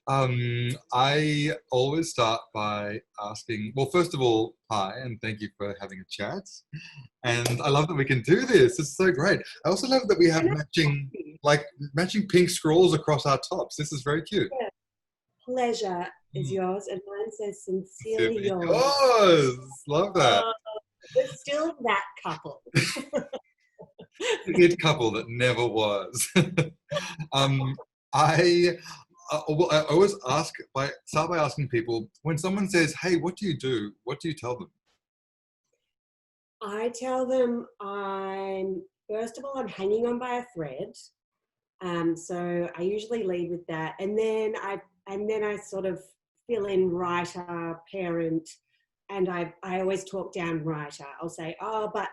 I always start by asking, well, first of all, hi, and thank you for having a chat. And I love that we can do this. This is so great. I also love that we have matching pink scrolls across our tops. This is very cute. Yeah. Pleasure is yours, and mine says sincerely yours. Yours. Love that. We're still that couple. It couple that never was. I always start by asking people, when someone says, "Hey, what do you do?" What do you tell them? I tell them first of all, I'm hanging on by a thread. So I usually lead with that, and then I sort of fill in writer, parent, and I always talk down writer. I'll say, oh, but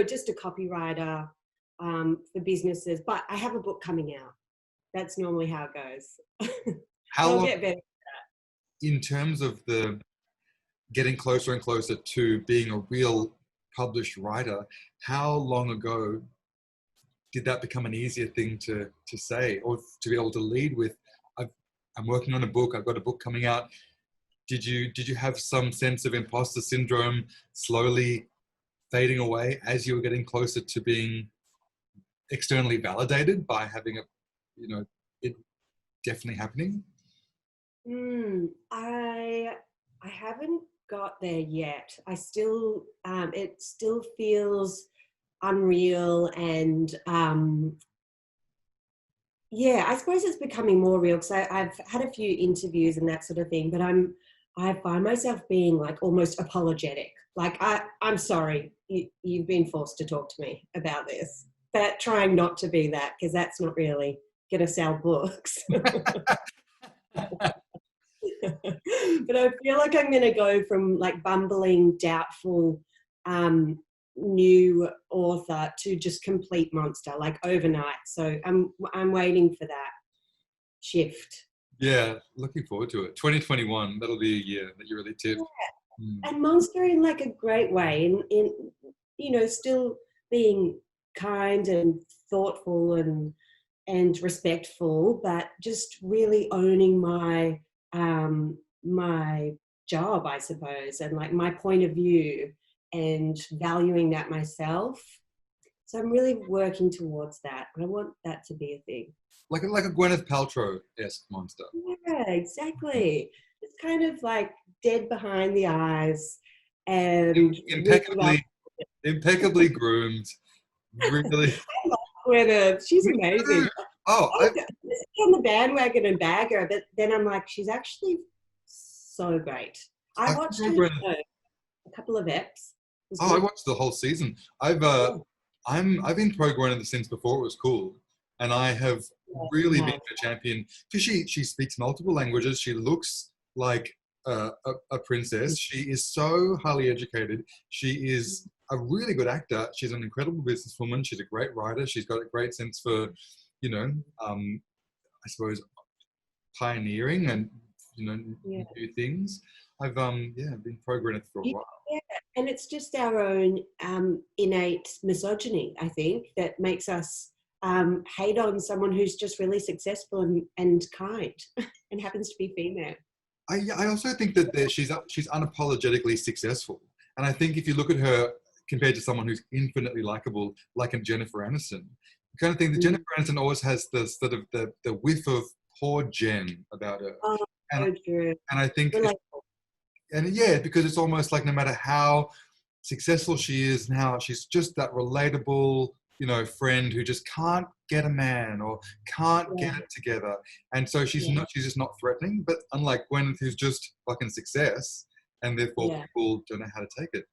just a copywriter for businesses, but I have a book coming out. That's normally how it goes. How long, get better. In terms of the getting closer and closer to being a real published writer, how long ago did that become an easier thing to say, or to be able to lead with, I'm working on a book, I've got a book coming out? Did you have some sense of imposter syndrome slowly fading away as you were getting closer to being externally validated by having it definitely happening? I haven't got there yet. I still, it still feels unreal, and I suppose it's becoming more real because I've had a few interviews and that sort of thing, but I find myself being like almost apologetic. Like, I'm sorry, you've been forced to talk to me about this, but trying not to be that, because that's not really going to sell books. But I feel like I'm going to go from like bumbling, doubtful, new author to just complete monster, like overnight. So I'm waiting for that shift. Yeah, looking forward to it. 2021, that'll be a year that you really tip. Yeah. And monster in like a great way, in still being kind and thoughtful and respectful, but just really owning my my job, I suppose, and like my point of view, and valuing that myself. So I'm really working towards that. I want that to be a thing. Like a Gwyneth Paltrow-esque monster. Yeah, exactly. It's kind of like dead behind the eyes and impeccably groomed. Really. I love Gwyneth. She's amazing. Oh, I was on the bandwagon and bag her, but then I'm like, she's actually so great. I watched her a couple of eps. I watched the whole season. I've been pro Gwyneth since before it was cool, and I have really been a champion because she speaks multiple languages. She looks like a princess. She is so highly educated. She is a really good actor. She's an incredible businesswoman. She's a great writer. She's got a great sense for, I suppose, pioneering and new things. I've been pro Gwyneth for a while. Yeah, and it's just our own innate misogyny, I think, that makes us hate on someone who's just really successful and kind and happens to be female. I also think that she's unapologetically successful, and I think if you look at her compared to someone who's infinitely likable, like a Jennifer Aniston, you kind of think that Jennifer Aniston always has the sort of the whiff of poor Jen about her. Oh, so true. And I think, because it's almost like no matter how successful she is and how she's just that relatable, friend who just can't get a man or can't get it together. And so she's just not threatening, but unlike Gwyneth, who's just fucking success, and therefore people don't know how to take it.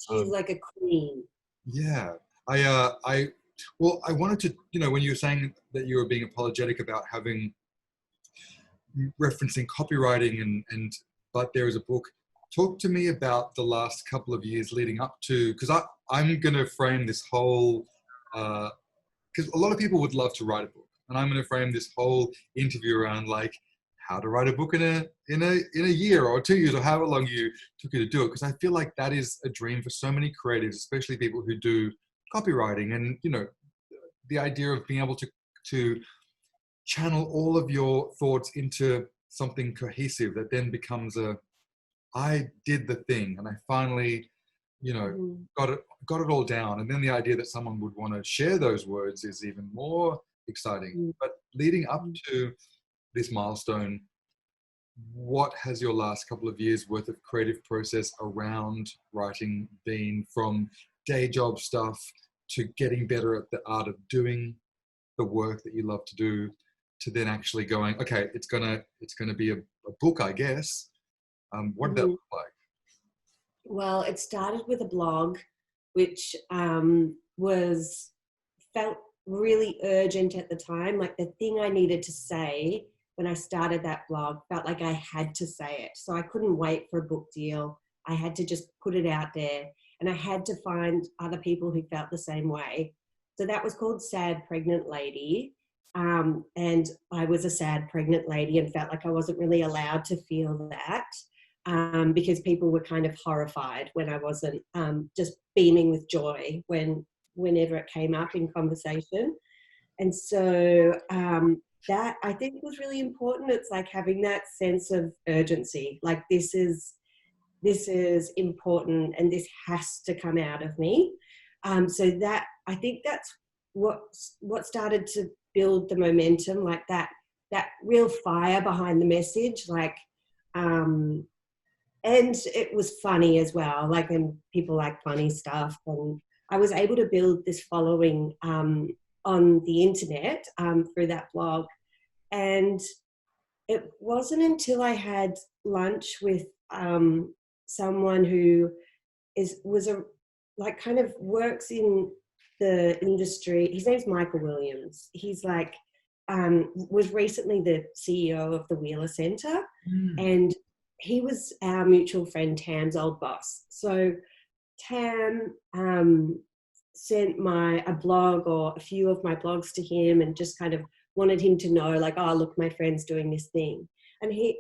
She's like a queen. Yeah. I wanted to, when you were saying that you were being apologetic about referencing copywriting but there is a book, talk to me about the last couple of years leading up to, because I'm going to frame this whole, because a lot of people would love to write a book, and I'm going to frame this whole interview around like how to write a book in a year or 2 years or however long you took you to do it, because I feel like that is a dream for so many creatives, especially people who do copywriting, and the idea of being able to channel all of your thoughts into something cohesive that then becomes I did the thing and I finally, got it all down. And then the idea that someone would want to share those words is even more exciting. But leading up to this milestone, what has your last couple of years worth of creative process around writing been, from day job stuff to getting better at the art of doing the work that you love to do, to then actually going, okay, it's gonna be a book, I guess. What did that look like? Well, it started with a blog, which felt really urgent at the time. Like the thing I needed to say when I started that blog felt like I had to say it. So I couldn't wait for a book deal. I had to just put it out there, and I had to find other people who felt the same way. So that was called Sad Pregnant Lady. And I was a sad pregnant lady and felt like I wasn't really allowed to feel that. Because people were kind of horrified when I wasn't just beaming with joy whenever it came up in conversation. And so that I think was really important. It's like having that sense of urgency, like this is important and this has to come out of me. So that, I think that's what started to build the momentum, like that real fire behind the message, like, and it was funny as well, like, and people like funny stuff. And I was able to build this following on the internet through that blog. And it wasn't until I had lunch with someone who kind of works in the industry. His name's Michael Williams. He's like, was recently the CEO of the Wheeler Centre. And he was our mutual friend Tam's old boss. So Tam sent a blog or a few of my blogs to him and just kind of wanted him to know, like, oh, look, my friend's doing this thing. And he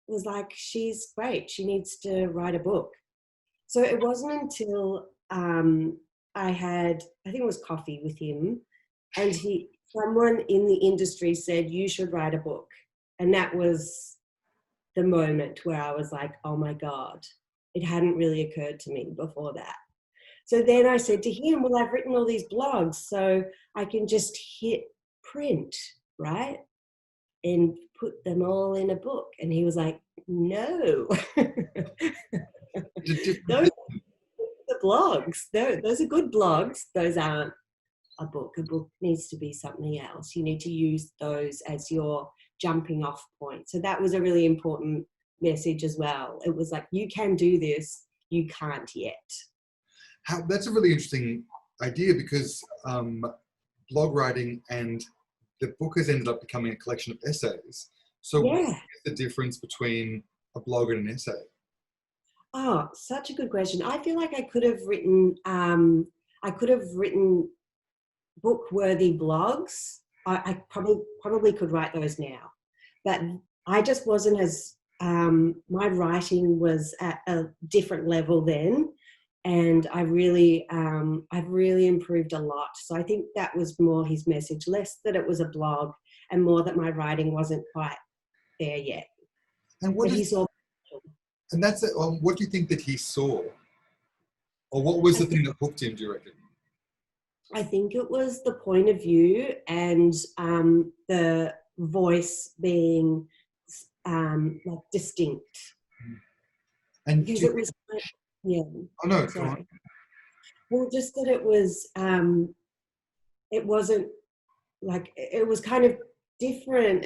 was like, she's great. She needs to write a book. So it wasn't until I think it was coffee with him, and someone in the industry said, you should write a book. And that was the moment where I was like, oh my God, it hadn't really occurred to me before that. So then I said to him, well, I've written all these blogs, so I can just hit print, right? And put them all in a book. And he was like, no. Those are the blogs. Those are good blogs. Those aren't a book. A book needs to be something else. You need to use those as your jumping off point. So that was a really important message as well. It was like, you can do this, you can't yet. That's a really interesting idea, because blog writing and the book has ended up becoming a collection of essays. So what is the difference between a blog and an essay? Oh, such a good question. I feel like I could have written book-worthy blogs. I probably could write those now, but I just wasn't as my writing was at a different level then, and I've really improved a lot. So I think that was more his message, less that it was a blog and more that my writing wasn't quite there yet. And what do you think that he saw, or what was the thing that hooked him, do you reckon? I think it was the point of view and the voice being like distinct. And because it was, yeah. Oh no, sorry. go on. Well, just that it wasn't like, it was kind of different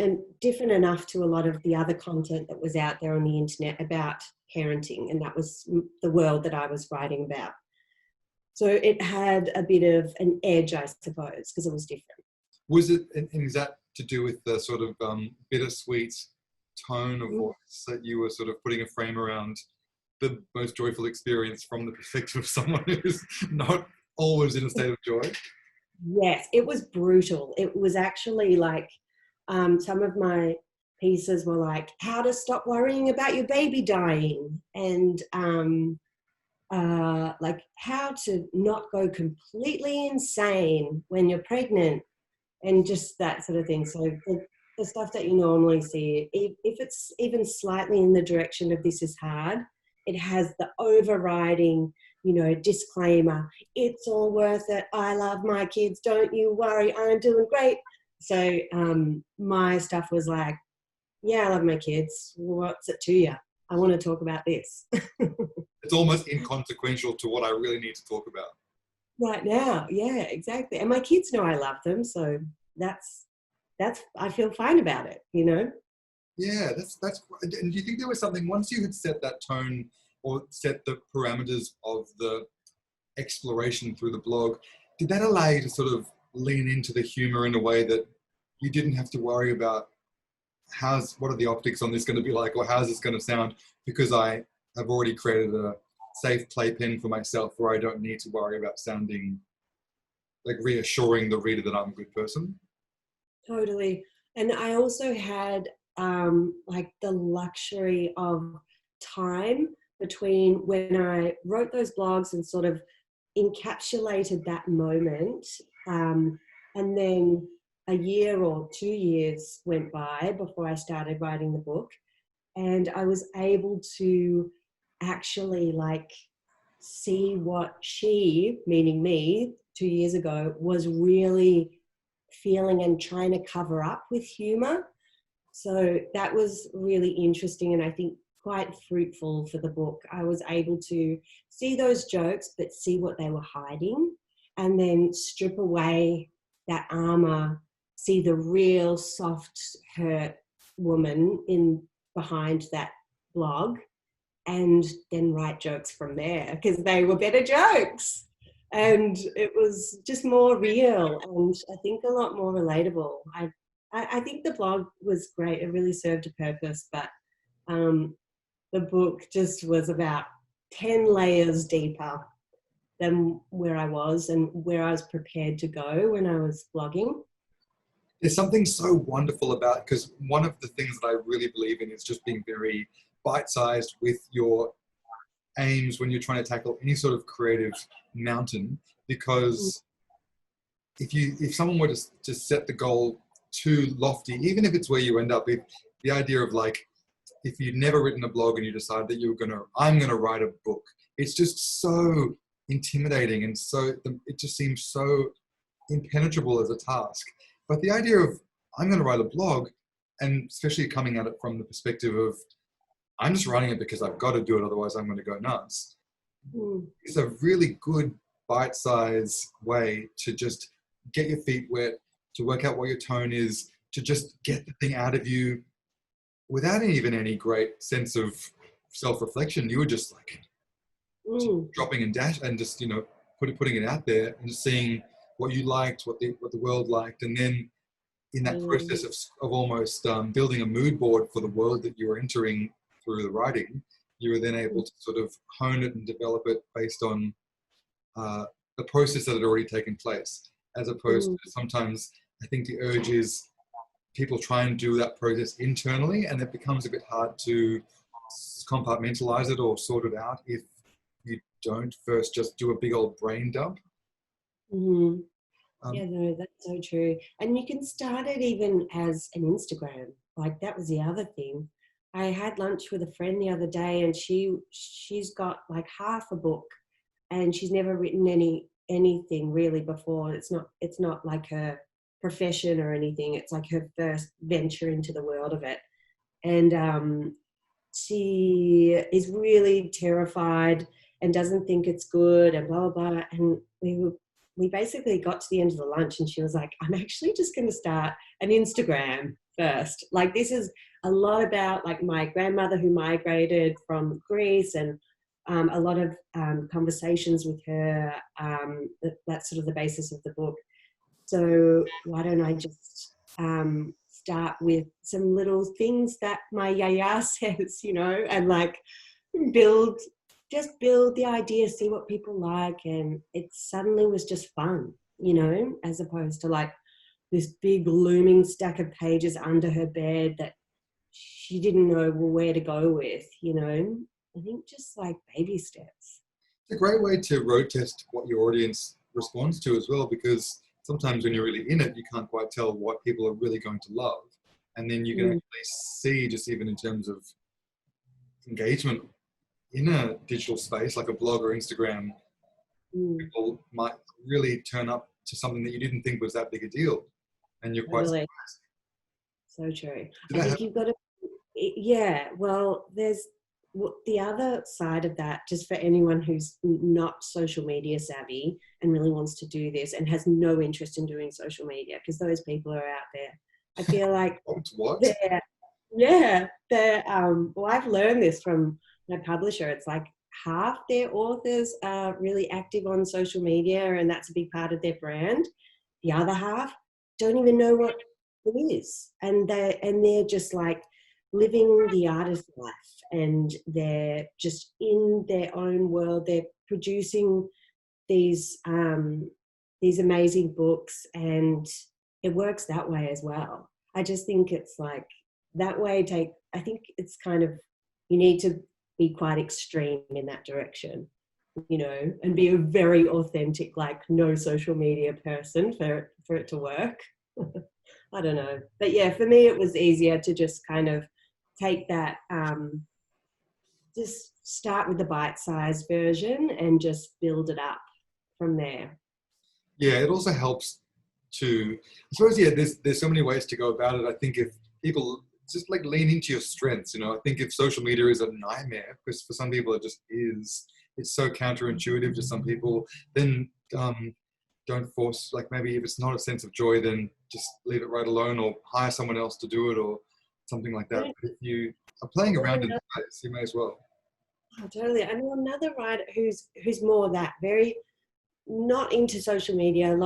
enough to a lot of the other content that was out there on the internet about parenting, and that was the world that I was writing about. So it had a bit of an edge, I suppose, because it was different. Was it, and is that to do with the sort of bittersweet tone of voice that you were sort of putting a frame around the most joyful experience from the perspective of someone who's not always in a state of joy? Yes, it was brutal. It was actually like some of my pieces were like, how to stop worrying about your baby dying, and like how to not go completely insane when you're pregnant, and just that sort of thing. So the stuff that you normally see, if it's even slightly in the direction of this is hard, it has the overriding, you know, disclaimer. It's all worth it. I love my kids. Don't you worry. I'm doing great. So my stuff was like, yeah, I love my kids. What's it to you? I want to talk about this. It's almost inconsequential to what I really need to talk about. Right now. Yeah, exactly. And my kids know I love them. So that's, I feel fine about it, you know? Yeah, that's, and do you think there was something, once you had set that tone or set the parameters of the exploration through the blog, did that allow you to sort of lean into the humor in a way that you didn't have to worry about what are the optics on this going to be like, or how's this going to sound, because I have already created a safe playpen for myself where I don't need to worry about sounding like reassuring the reader that I'm a good person? Totally. And I also had like the luxury of time between when I wrote those blogs and sort of encapsulated that moment. And then a year or 2 years went by before I started writing the book. And I was able to actually like see what she, meaning me, 2 years ago, was really feeling and trying to cover up with humor. So that was really interesting, and I think quite fruitful for the book. I was able to see those jokes, but see what they were hiding, and then strip away that armor, see the real soft hurt woman in behind that blog, and then write jokes from there, because they were better jokes. And it was just more real, and I think a lot more relatable. I think the blog was great. It really served a purpose, but the book just was about 10 layers deeper than where I was and where I was prepared to go when I was blogging. There's something so wonderful about, because one of the things that I really believe in is just being very bite-sized with your aims when you're trying to tackle any sort of creative mountain, because if someone were to set the goal too lofty, even if it's where you end up, if the idea of like, if you'd never written a blog and you decide that I'm going to write a book, it's just so intimidating, and so it just seems so impenetrable as a task. But the idea of I'm going to write a blog, and especially coming at it from the perspective of I'm just writing it because I've got to do it, otherwise I'm going to go nuts. It's a really good bite-sized way to just get your feet wet, to work out what your tone is, to just get the thing out of you without even any great sense of self-reflection. You were just like dropping and just, you know, putting it out there and just seeing what you liked, what the world liked, and then in that process of almost building a mood board for the world that you were entering through the writing, you were then able to sort of hone it and develop it based on the process that had already taken place, as opposed to sometimes I think the urge is people try and do that process internally, and it becomes a bit hard to compartmentalize it or sort it out if you don't first just do a big old brain dump. Yeah, no, that's so true. And you can start it even as an Instagram. Like, that was the other thing. I had lunch with a friend the other day, and she's got like half a book, and she's never written anything really before. It's not like her profession or anything. It's like her first venture into the world of it. And she is really terrified and doesn't think it's good and blah, blah, blah. And we basically got to the end of the lunch, and she was like, I'm actually just going to start an Instagram first. Like, this is a lot about like my grandmother who migrated from Greece, and a lot of conversations with her. That's sort of the basis of the book. So why don't I just start with some little things that my yaya says, you know, and like build the idea, see what people like. And it suddenly was just fun, you know, as opposed to like this big looming stack of pages under her bed that she didn't know where to go with, you know. I think just like baby steps. It's a great way to road test what your audience responds to as well, because sometimes when you're really in it, you can't quite tell what people are really going to love. And then you can actually see, just even in terms of engagement in a digital space like a blog or Instagram, people might really turn up to something that you didn't think was that big a deal, and you're quite Totally. surprised. So true. Did I that think you've got to, yeah, well, there's the other side of that, just for anyone who's not social media savvy and really wants to do this and has no interest in doing social media, because those people are out there. I feel like what? they're well, I've learned this from my publisher. It's like half their authors are really active on social media and that's a big part of their brand. The other half don't even know what it is, and they're just like living the artist life, and they're just in their own world. They're producing these amazing books, and it works that way as well. I just think it's like that way. I think it's kind of, you need to be quite extreme in that direction, you know, and be a very authentic, like no social media person for it to work. I don't know. But yeah, for me, it was easier to just kind of take that, just start with the bite-sized version and just build it up from there. Yeah, it also helps to, I suppose, yeah, there's so many ways to go about it. I think if people just like lean into your strengths, you know, I think if social media is a nightmare, because for some people it just is, it's so counterintuitive to some people, then don't force, like maybe if it's not a sense of joy, then just leave it right alone or hire someone else to do it or something like that. But if you are playing around in the space, you may as well. Oh, totally. I know another writer who's more that, very not into social media,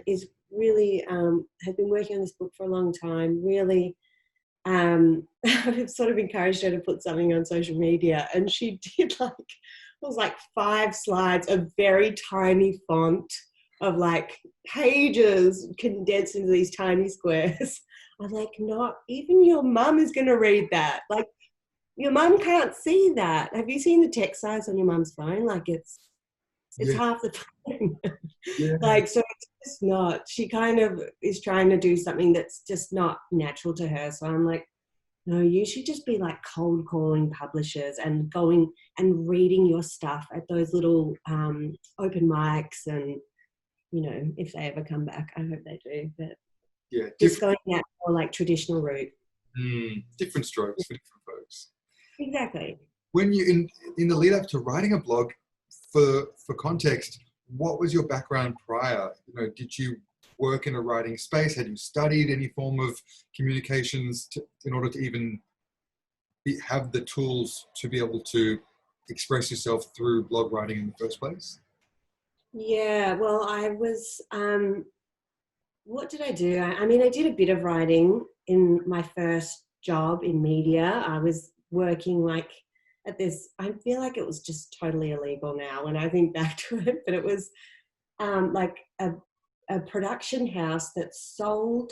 is really, has been working on this book for a long time, really. I've sort of encouraged her to put something on social media, and she did like, it was like 5 slides of very tiny font of like pages condensed into these tiny squares. I'm like, not even your mum is going to read that. Like, your mum can't see that. Have you seen the text size on your mum's phone? Like it's half the phone. Yeah. Like, so it's just not, she kind of is trying to do something that's just not natural to her. So I'm like, no, you should just be like cold calling publishers and going and reading your stuff at those little open mics, and, you know, if they ever come back, I hope they do. But yeah, just going that more like traditional route. Different strokes for different folks. Exactly. When you in the lead up to writing a blog, for context, what was your background prior? You know, did you work in a writing space? Had you studied any form of communications in order to even have the tools to be able to express yourself through blog writing in the first place? Yeah, well, I was, what did I do? I mean, I did a bit of writing in my first job in media. I was working like at this, I feel like it was just totally illegal now when I think back to it, but it was like a production house that sold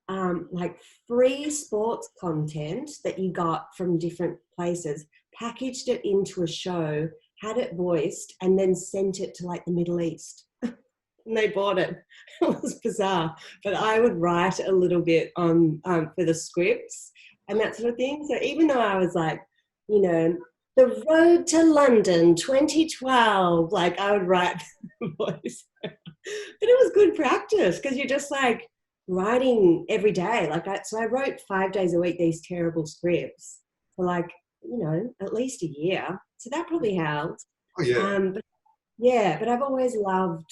like free sports content that you got from different places, packaged it into a show, had it voiced, and then sent it to like the Middle East. And they bought it. It was bizarre. But I would write a little bit on for the scripts and that sort of thing. So even though I was like, you know, the road to London 2012, like I would write the voice. But it was good practice because you're just like writing every day. So I wrote 5 days a week, these terrible scripts for like, you know, at least a year. So that probably helped. Oh yeah. But I've always loved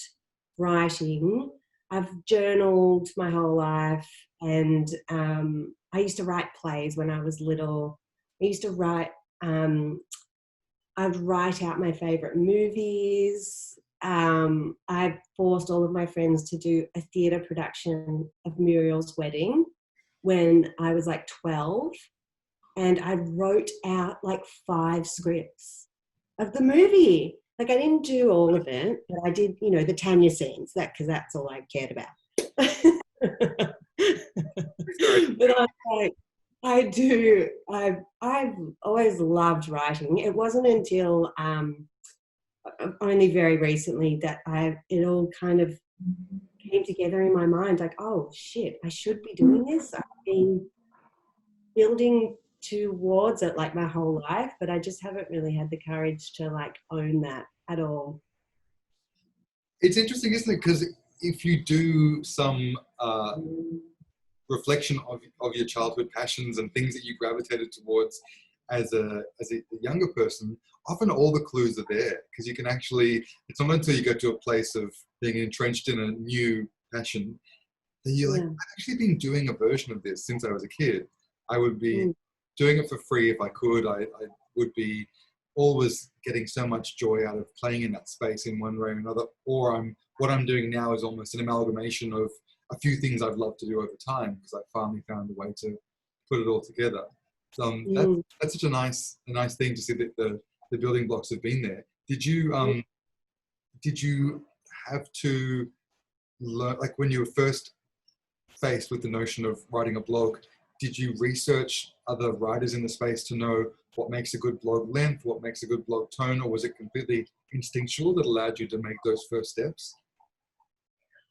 writing. I've journaled my whole life, and I used to write plays when I was little. I used to write, I'd write out my favourite movies. I forced all of my friends to do a theatre production of Muriel's Wedding when I was like 12, and I wrote out like 5 scripts of the movie. Like I didn't do all of it, but I did, you know, the Tanya scenes, because that's all I cared about. But I've always loved writing. It wasn't until only very recently that it all kind of came together in my mind. Like, oh shit, I should be doing this. building towards it like my whole life, but I just haven't really had the courage to like own that at all. It's interesting, isn't it? Because if you do some reflection of your childhood passions and things that you gravitated towards as a younger person, often all the clues are there, because you can actually, it's not until you go to a place of being entrenched in a new passion that you're like, I've actually been doing a version of this since I was a kid. I would be doing it for free if I could. I would be always getting so much joy out of playing in that space in one way or another. Or what I'm doing now is almost an amalgamation of a few things I've loved to do over time, because I finally found a way to put it all together. So that's such a nice thing to see that the building blocks have been there. Did you have to learn, like when you were first faced with the notion of writing a blog, did you research other writers in the space to know what makes a good blog length, what makes a good blog tone, or was it completely instinctual that allowed you to make those first steps?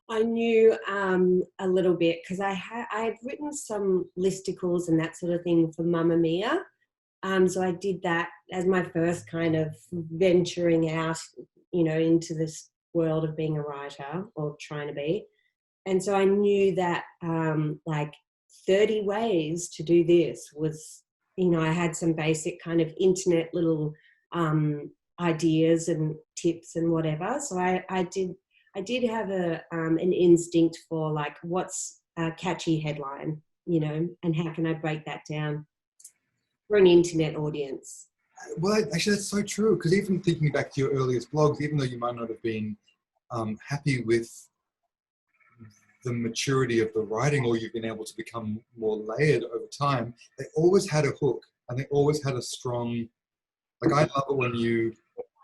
I knew a little bit because I had written some listicles and that sort of thing for Mamma Mia. So I did that as my first kind of venturing out, into this world of being a writer, or trying to be. And so I knew that like 30 ways to do this was, I had some basic kind of internet little ideas and tips and whatever. So I did have an instinct for like what's a catchy headline, and how can I break that down for an internet audience. Well, actually, that's so true, because even thinking back to your earliest blogs, even though you might not have been happy with the maturity of the writing, or you've been able to become more layered over time, they always had a hook, and they always had a strong, like, I love it when you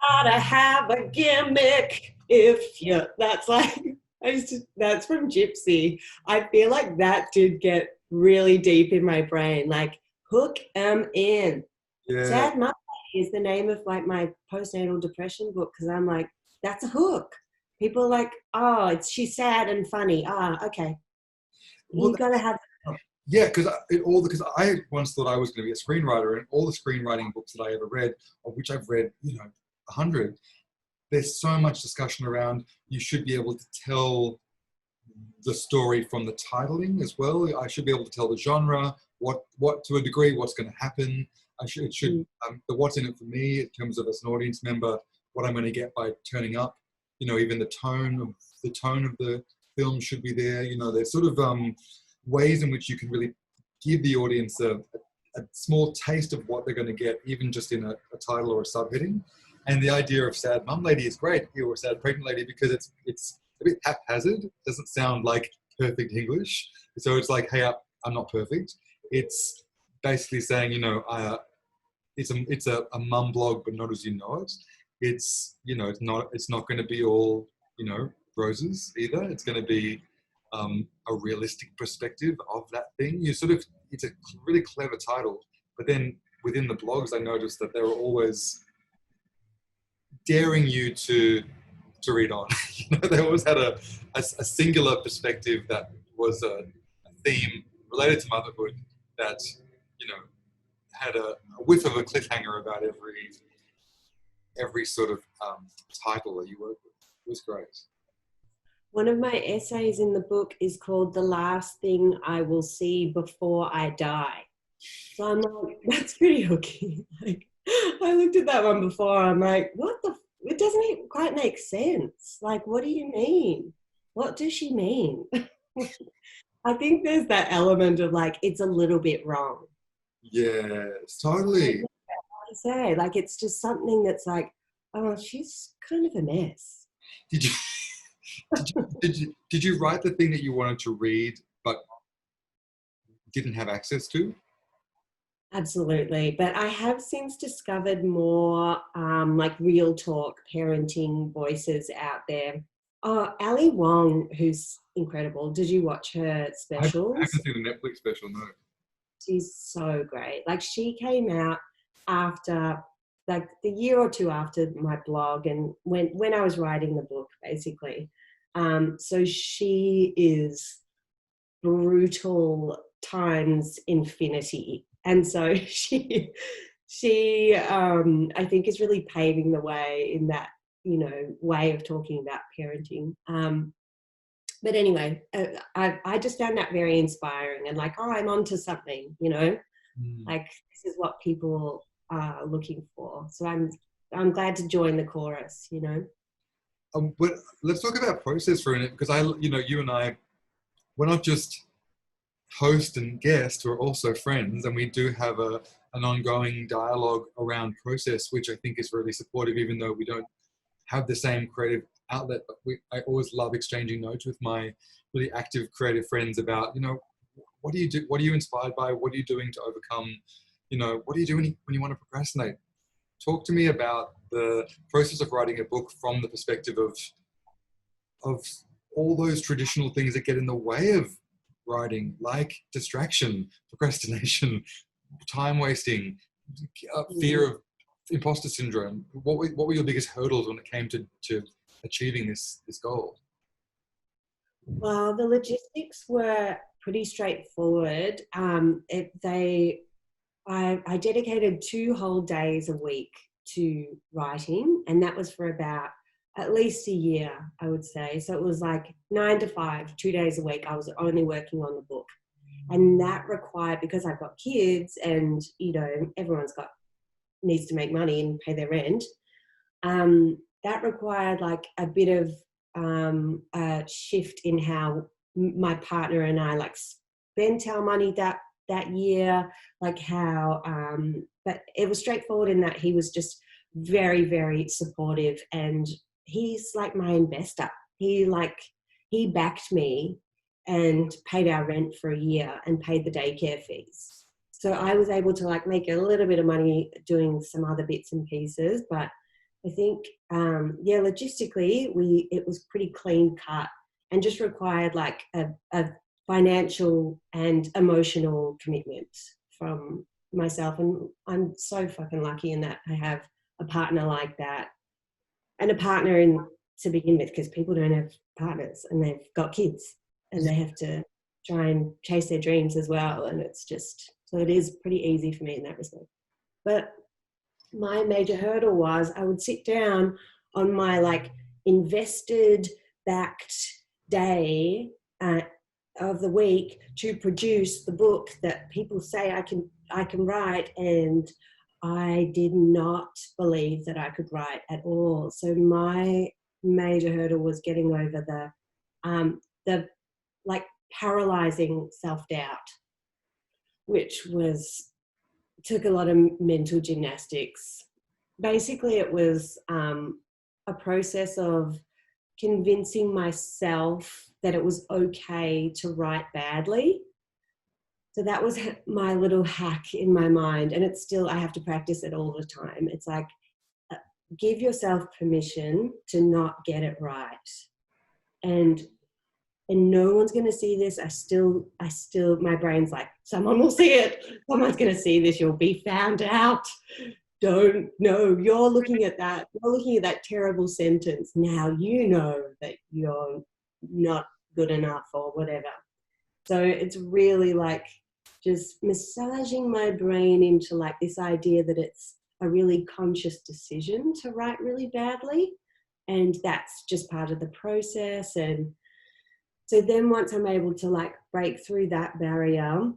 gotta have a gimmick that's like, that's from Gypsy. I feel like that did get really deep in my brain, like hook 'em in. Sad Mother is the name of like my postnatal depression book, because I'm like, that's a hook. People are like, oh, she's sad and funny. Okay. Well, you gotta have. Yeah, because I once thought I was going to be a screenwriter, and all the screenwriting books that I ever read, of which I've read, 100, there's so much discussion around you should be able to tell the story from the titling as well. I should be able to tell the genre, what to a degree, what's going to happen. The what's in it for me in terms of as an audience member, what I'm going to get by turning up. Even the tone of the film should be there. There's sort of ways in which you can really give the audience a small taste of what they're going to get, even just in a title or a subheading. And the idea of sad mum lady is great, or sad pregnant lady, because it's a bit haphazard. It doesn't sound like perfect English. So it's like, hey, I'm not perfect. It's basically saying, it's a mum blog, but not as you know it. It's not going to be all roses either. It's going to be a realistic perspective of that thing. It's a really clever title, but then within the blogs, I noticed that they were always daring you to read on. They always had a singular perspective that was a theme related to motherhood that had a whiff of a cliffhanger about every sort of title that you work with. It was great. One of my essays in the book is called "The Last Thing I Will See Before I Die." So I'm like, that's pretty hooky. Like, I looked at that one before. I'm like, it doesn't quite make sense. Like, what do you mean? What does she mean? I think there's that element of like, it's a little bit wrong. Yes, totally. I say, like, it's just something that's like, oh, she's kind of a mess. Did you write the thing that you wanted to read but didn't have access to? Absolutely. But I have since discovered more like real talk parenting voices out there. Oh, Ali Wong, who's incredible. Did you watch her specials? I haven't seen the Netflix special, no. She's so great. Like, she came out after, like, the year or two after my blog, and when I was writing the book, basically. So she is brutal times infinity. And so she I think is really paving the way in that, you know, way of talking about parenting. But anyway, I just found that very inspiring and like, oh, I'm onto something, you know, like this is what people are looking for. So I'm glad to join the chorus, you know. But let's talk about process for a minute, because you and I, we're not just host and guest, we're also friends, and we do have an ongoing dialogue around process, which I think is really supportive, even though we don't have the same creative outlet. But I always love exchanging notes with my really active creative friends about, you know, what do you do? What are you inspired by? What are you doing to overcome? You know, what do you do when you want to procrastinate? Talk to me about the process of writing a book from the perspective of all those traditional things that get in the way of writing, like distraction, procrastination, time wasting, fear of imposter syndrome. What were your biggest hurdles when it came to achieving this goal? Well, the logistics were pretty straightforward. I dedicated 2 whole days a week to writing, and that was for about at least a year, I would say. So it was like 9 to 5, 2 days a week. I was only working on the book. And that required, because I've got kids and, you know, everyone's needs to make money and pay their rent. That required like a bit of a shift in how my partner and I like spent our money that year, like how, but it was straightforward in that he was just very, very supportive, and he's like my investor. He backed me and paid our rent for a year and paid the daycare fees. So I was able to like make a little bit of money doing some other bits and pieces, but I think, logistically, it was pretty clean cut and just required like a financial and emotional commitment from myself. And I'm so fucking lucky in that I have a partner like that, and a partner to begin with, because people don't have partners and they've got kids and they have to try and chase their dreams as well. And it's just, so it is pretty easy for me in that respect. But my major hurdle was I would sit down on my like invested, backed day of the week to produce the book that people say I can write, and I did not believe that I could write at all. So my major hurdle was getting over the like paralysing self-doubt, which took a lot of mental gymnastics. Basically, it was a process of convincing myself that it was okay to write badly. So that was my little hack in my mind. And it's still, I have to practice it all the time. It's like, give yourself permission to not get it right. And no one's going to see this. I still, my brain's like, someone will see it. Someone's going to see this. You'll be found out. Don't know. You're looking at that terrible sentence. Now you know that you're not good enough or whatever. So it's really like just massaging my brain into like this idea that it's a really conscious decision to write really badly. And that's just part of the process. And so then once I'm able to like break through that barrier,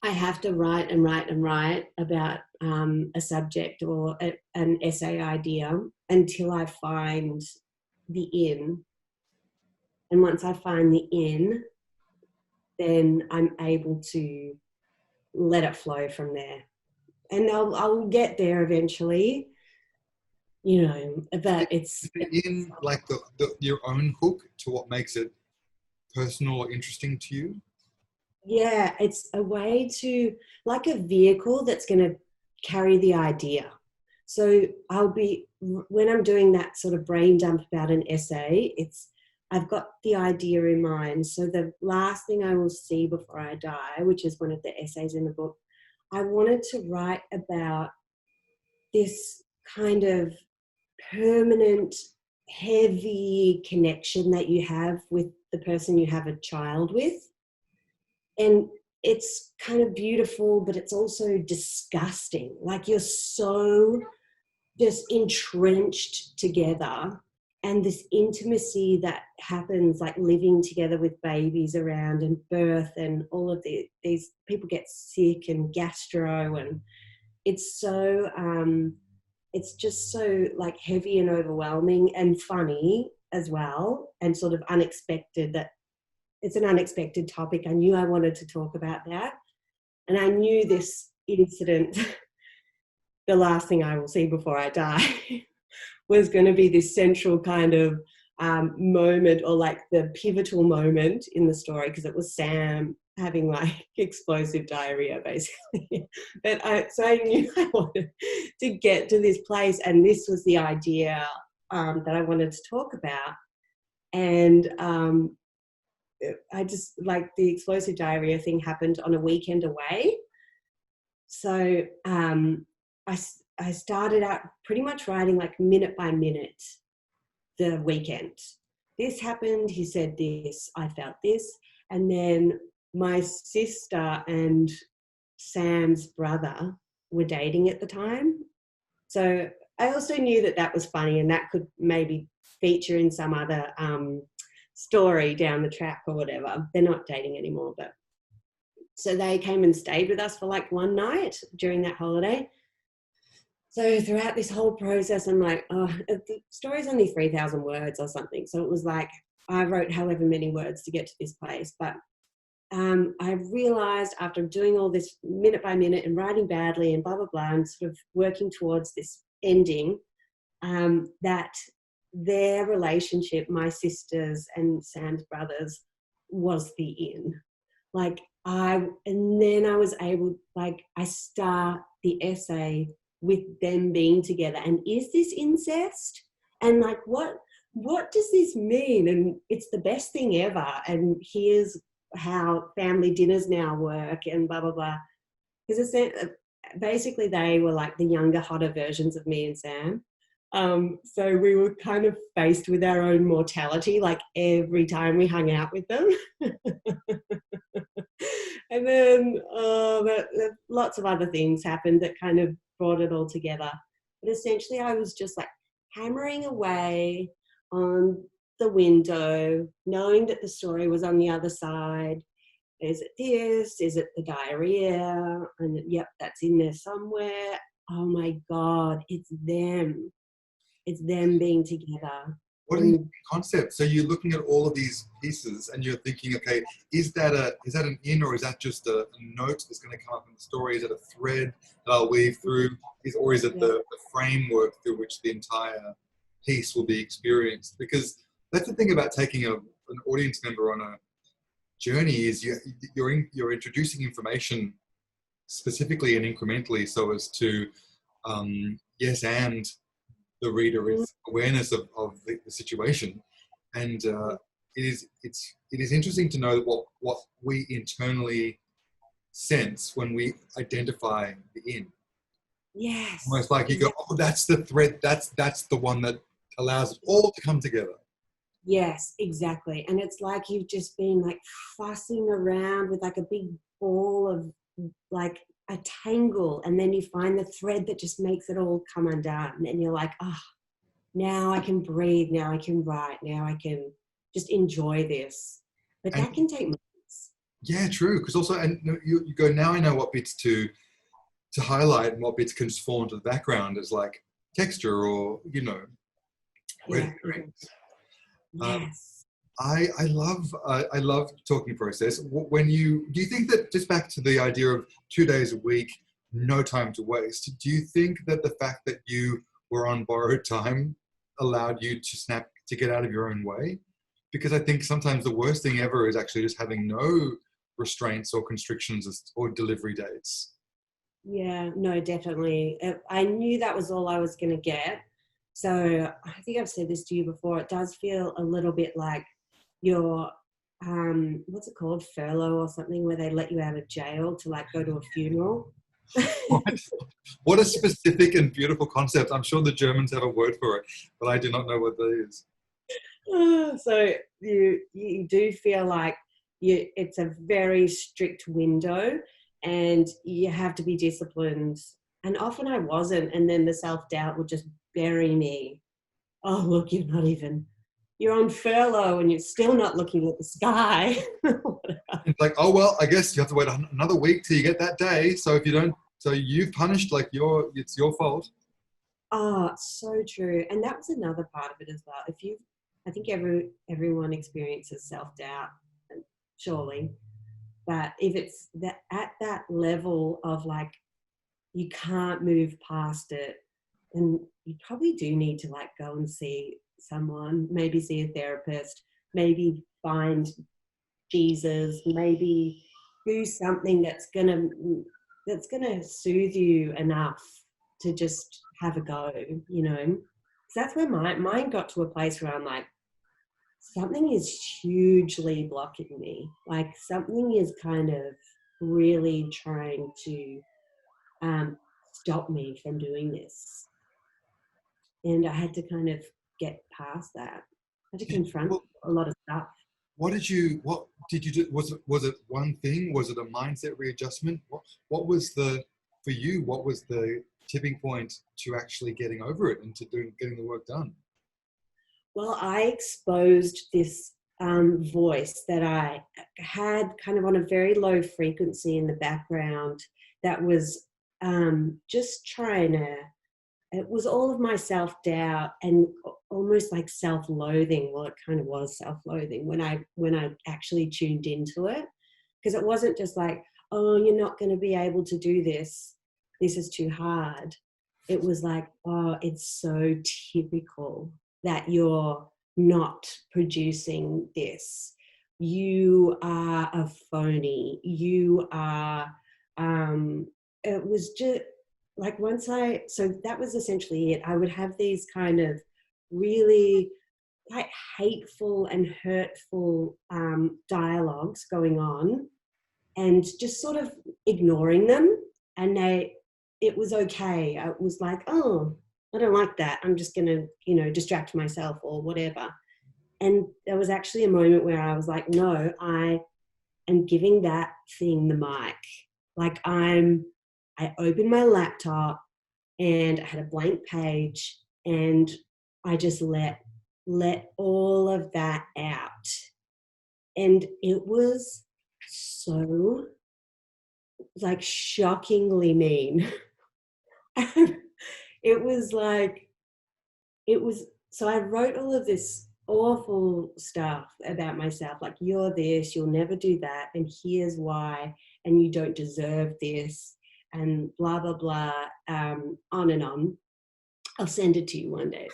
I have to write and write and write about a subject or an essay idea until I find the in. And once I find the in, then I'm able to let it flow from there. And I'll get there eventually, you know, but it's in like your own hook to what makes it personal or interesting to you. Yeah, it's a way to, like a vehicle that's going to carry the idea. So when I'm doing that sort of brain dump about an essay, I've got the idea in mind. So the last thing I will see before I die, which is one of the essays in the book, I wanted to write about this kind of permanent, heavy connection that you have with the person you have a child with. And it's kind of beautiful, but it's also disgusting. Like you're so just entrenched together, and this intimacy that happens, like living together with babies around and birth and all of these people get sick and gastro, and it's so it's just so like heavy and overwhelming and funny as well, and sort of unexpected. That it's an unexpected topic. I knew I wanted to talk about that, and I knew this incident, the last thing I will see before I die, was going to be this central kind of moment, or like the pivotal moment in the story, because it was Sam having like explosive diarrhea basically. So I knew I wanted to get to this place, and this was the idea that I wanted to talk about. And I just, like, the explosive diarrhea thing happened on a weekend away. So I started out pretty much writing like minute by minute the weekend. This happened, he said this, I felt this. And then my sister and Sam's brother were dating at the time. So I also knew that that was funny, and that could maybe feature in some other story down the track or whatever. They're not dating anymore, but so they came and stayed with us for like one night during that holiday. So throughout this whole process, I'm like, oh, the story's only 3,000 words or something. So it was like, I wrote however many words to get to this place. But I realized after doing all this minute by minute and writing badly and blah, blah, blah, and sort of working towards this ending, that their relationship, my sisters and Sam's brothers, was the in. And then I was able, like, I start the essay with them being together. And is this incest? And like, what does this mean? And it's the best thing ever. And here's how family dinners now work and blah, blah, blah. Because basically they were like the younger, hotter versions of me and Sam. So we were kind of faced with our own mortality, like every time we hung out with them. And then lots of other things happened that kind of brought it all together. But essentially I was just like hammering away on the window, knowing that the story was on the other side. Is it this? Is it the diarrhea? And yep, that's in there somewhere. Oh my God, it's them. It's them being together. What are the concepts? So you're looking at all of these pieces and you're thinking, okay, is that an in, or is that just a note that's going to come up in the story? Is it a thread that I'll weave through? Or is it the framework through which the entire piece will be experienced? Because that's the thing about taking an audience member on a journey, is you're introducing information specifically and incrementally so as to yes, and the reader is awareness of the situation. And it is interesting to know what we internally sense when we identify the in. Yes. Almost like you go, oh, that's the thread, that's the one that allows it all to come together. Yes, exactly. And it's like you've just been like fussing around with like a big ball of like a tangle, and then you find the thread that just makes it all come undone, and you're like, oh, now I can breathe, now I can write, now I can just enjoy this. But that can take months. Yeah, true. Because also, and you go, now I know what bits to highlight and what bits can just fall into the background as like texture, or Yeah. Yes. I love talking process. Do you think that, just back to the idea of 2 days a week, no time to waste, do you think that the fact that you were on borrowed time allowed you to get out of your own way? Because I think sometimes the worst thing ever is actually just having no restraints or constrictions or delivery dates. Yeah, no, definitely. I knew that was all I was going to get. So I think I've said this to you before. It does feel a little bit like your, what's it called? Furlough or something, where they let you out of jail to like go to a funeral. What a specific and beautiful concept. I'm sure the Germans have a word for it, but I do not know what that is. So you do feel like it's a very strict window, and you have to be disciplined. And often I wasn't, and then the self-doubt would just bury me. Oh, look, you're on furlough and you're still not looking at the sky. It's like, oh, well, I guess you have to wait another week till you get that day. So if you don't, so you've punished, like it's your fault. Oh, so true. And that was another part of it as well. I think everyone experiences self-doubt, surely. But if it's at that level of like, you can't move past it, then you probably do need to like go and see someone, maybe see a therapist, maybe find Jesus, maybe do something that's gonna soothe you enough to just have a go, you know. So that's where mine got to a place where I'm like, something is hugely blocking me. Like something is kind of really trying to stop me from doing this. And I had to kind of get past that. I had to confront a lot of stuff. What did you do? Was it one thing? Was it a mindset readjustment? What was for you, what was the tipping point to actually getting over it and to getting the work done? Well, I exposed this voice that I had kind of on a very low frequency in the background that was just trying to, it was all of my self-doubt and almost like self-loathing. Well, it kind of was self-loathing when I actually tuned into it, because it wasn't just like, oh, you're not going to be able to do this. This is too hard. It was like, oh, it's so typical that you're not producing this. You are a phony. You are, it was just like so that was essentially it. I would have these kind of really quite hateful and hurtful dialogues going on and just sort of ignoring them. And it was okay. I was like, oh, I don't like that. I'm just going to, distract myself or whatever. And there was actually a moment where I was like, no, I am giving that thing the mic. Like I opened my laptop and I had a blank page and I just let all of that out. And it was so like shockingly mean. So I wrote all of this awful stuff about myself, like, you're this, you'll never do that, and here's why, and you don't deserve this, and blah, blah, blah, on and on. I'll send it to you one day.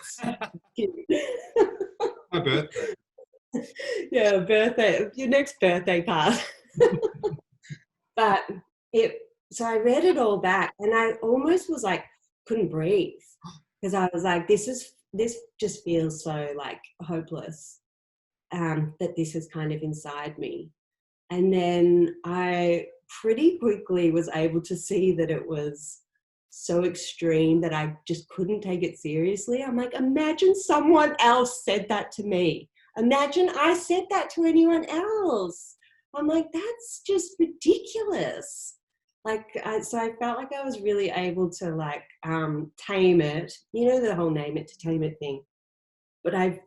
My birthday. Yeah, birthday, your next birthday card. But so I read it all back and I almost was like, couldn't breathe, because I was like, this just feels so like hopeless, that this is kind of inside me. And then I pretty quickly was able to see that it was so extreme that I just couldn't take it seriously. I'm like, imagine someone else said that to me. Imagine I said that to anyone else. I'm like, that's just ridiculous. Like, so I felt like I was really able to like tame it, the whole name it to tame it thing. But I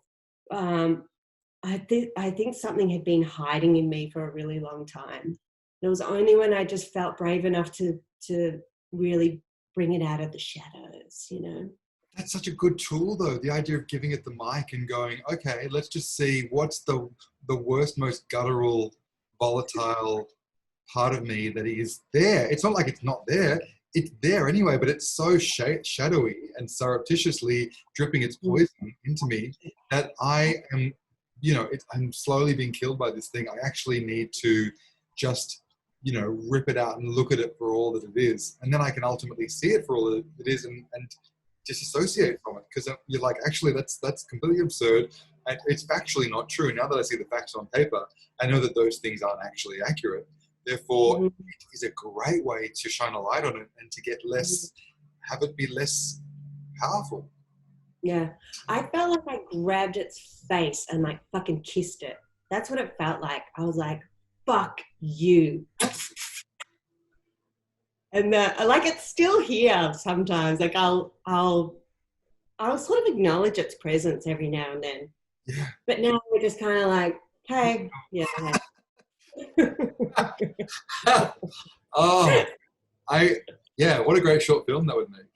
think something had been hiding in me for a really long time. It was only when I just felt brave enough to really bring it out of the shadows, That's such a good tool, though. The idea of giving it the mic and going, okay, let's just see what's the worst, most guttural, volatile part of me that is there. It's not like it's not there. It's there anyway, but it's so shadowy and surreptitiously dripping its poison into me that I am, I'm slowly being killed by this thing. I actually need to just, rip it out and look at it for all that it is. And then I can ultimately see it for all that it is and disassociate from it, because you're like, actually, that's completely absurd. And it's factually not true. Now that I see the facts on paper, I know that those things aren't actually accurate. Therefore, it is a great way to shine a light on it and to get have it be less powerful. Yeah. I felt like I grabbed its face and like fucking kissed it. That's what it felt like. I was like, fuck you. And like, it's still here sometimes. Like I'll sort of acknowledge its presence every now and then. Yeah. But now we're just kind of like, hey, yeah. Oh, what a great short film that would make.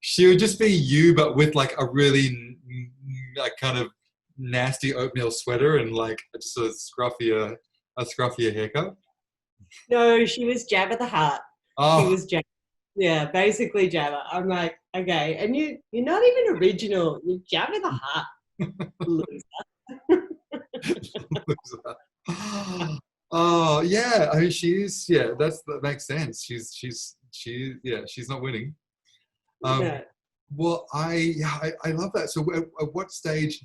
She would just be you, but with like a really like kind of nasty oatmeal sweater and like just a scruffier haircut. No, she was Jabba the Hutt. She Oh, was Jabba. Yeah, basically Jabba. I'm like, okay, and you're not even original. You're Jabba the Hutt. Loser. oh yeah. I mean, she's that makes sense. She's not winning. No. Well, I love that. So, at what stage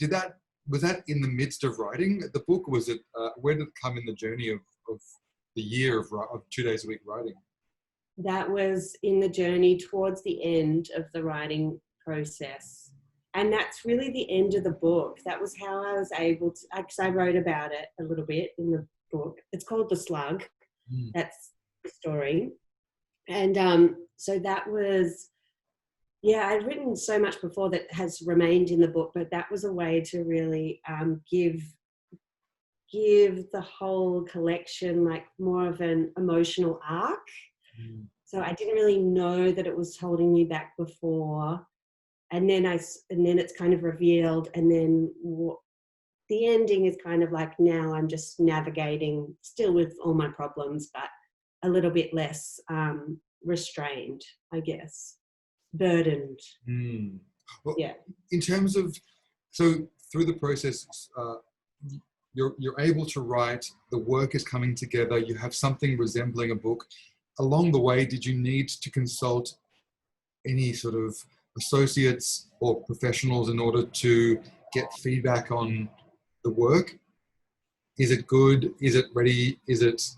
was that in the midst of writing the book? Or was it where did it come in the journey of the year of 2 days a week writing? That was in the journey towards the end of the writing process. And that's really the end of the book. That was how I was able to, because I wrote about it a little bit in the book. It's called The Slug. That's the story. And so that was, I'd written so much before that has remained in the book, but that was a way to really give the whole collection like more of an emotional arc. So I didn't really know that it was holding me back before. And then it's kind of revealed, and then the ending is kind of like, now I'm just navigating, still with all my problems, but a little bit less restrained, I guess, burdened. Well, Yeah. in terms of, so through the process, you're able to write. The work is coming together. You have something resembling a book. Along the way, did you need to consult any sort of associates or professionals in order to get feedback on the work? Is it good? Is it ready? Is it,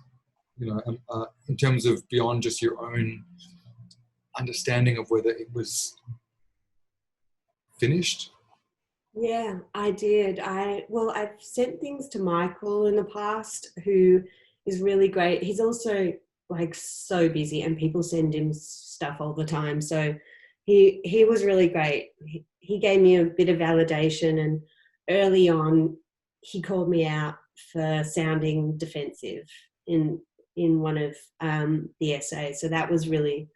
in terms of beyond just your own understanding of whether it was finished? Yeah, I did. I've sent things to Michael in the past, who is really great. He's also like so busy, and people send him stuff all the time. So he was really great. He gave me a bit of validation, and early on he called me out for sounding defensive in one of the essays. So that was really,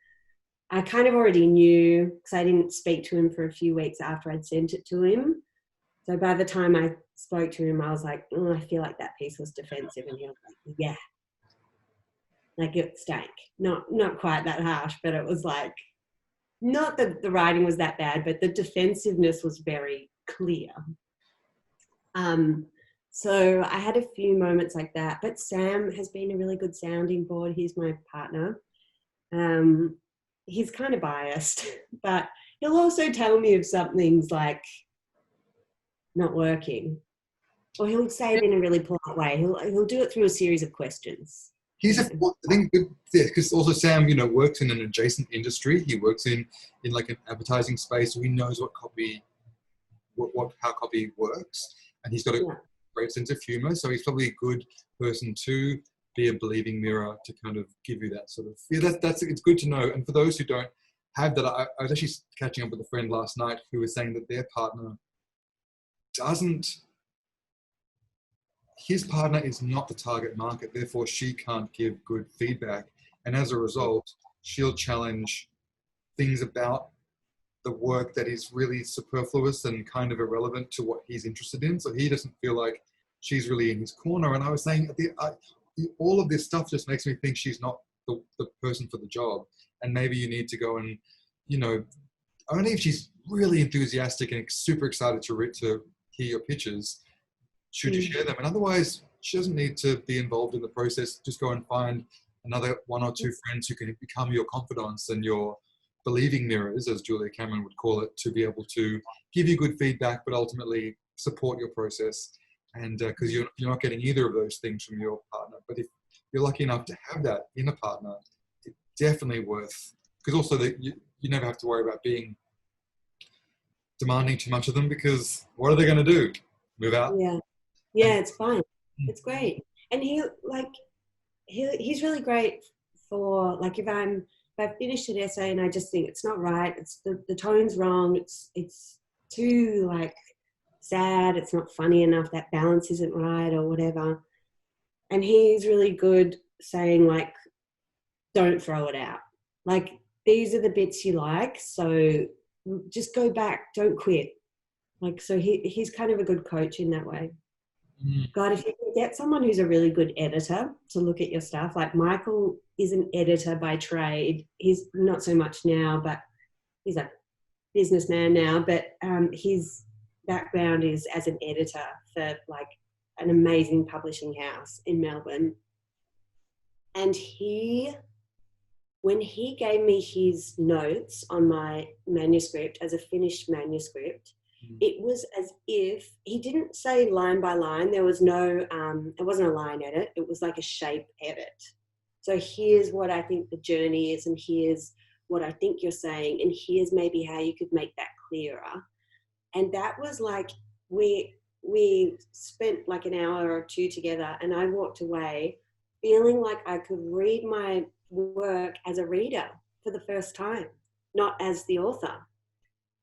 I kind of already knew, because I didn't speak to him for a few weeks after I'd sent it to him. So by the time I spoke to him, I was like, oh, I feel like that piece was defensive. And he was like, yeah. Like, it stank. Not quite that harsh, but it was like, not that the writing was that bad, but the defensiveness was very clear. So I had a few moments like that. But Sam has been a really good sounding board. He's my partner. He's kind of biased, but he'll also tell me if something's like not working, or he'll say it in a really polite way. He'll do it through a series of questions. I think, because also Sam, works in an adjacent industry. He works in like an advertising space, so he knows how copy works, and he's got a great sense of humor. So he's probably a good person to be a believing mirror to kind of give you that sort of. That's it's good to know. And for those who don't have that, I was actually catching up with a friend last night who was saying that their partner his partner is not the target market, therefore she can't give good feedback. And as a result, she'll challenge things about the work that is really superfluous and kind of irrelevant to what he's interested in. So he doesn't feel like she's really in his corner. And I was saying, all of this stuff just makes me think she's not the person for the job. And maybe you need to go and, only if she's really enthusiastic and super excited to hear your pitches, should you share them. And otherwise, she doesn't need to be involved in the process. Just go and find another one or two friends who can become your confidants and your believing mirrors, as Julia Cameron would call it, to be able to give you good feedback, but ultimately support your process. And because you're not getting either of those things from your partner. But if you're lucky enough to have that in a partner, it's definitely worth, because also you never have to worry about being demanding too much of them, because what are they going to do? Move out? Yeah, it's fine. It's great. And he's really great for like if I finished an essay and I just think it's not right, it's the tone's wrong, it's too like sad, it's not funny enough, that balance isn't right or whatever. And he's really good saying like, don't throw it out. Like these are the bits you like, so just go back, don't quit. Like so he's kind of a good coach in that way. Mm. God, if you can get someone who's a really good editor to look at your stuff, like Michael is an editor by trade. He's not so much now, but he's a businessman now. But his background is as an editor for like an amazing publishing house in Melbourne. And when he gave me his notes on my manuscript as a finished manuscript, it was as if he didn't say line by line. There was no, it wasn't a line edit. It was like a shape edit. So here's what I think the journey is, and here's what I think you're saying, and here's maybe how you could make that clearer. And that was like, we spent like an hour or two together, and I walked away feeling like I could read my work as a reader for the first time, not as the author.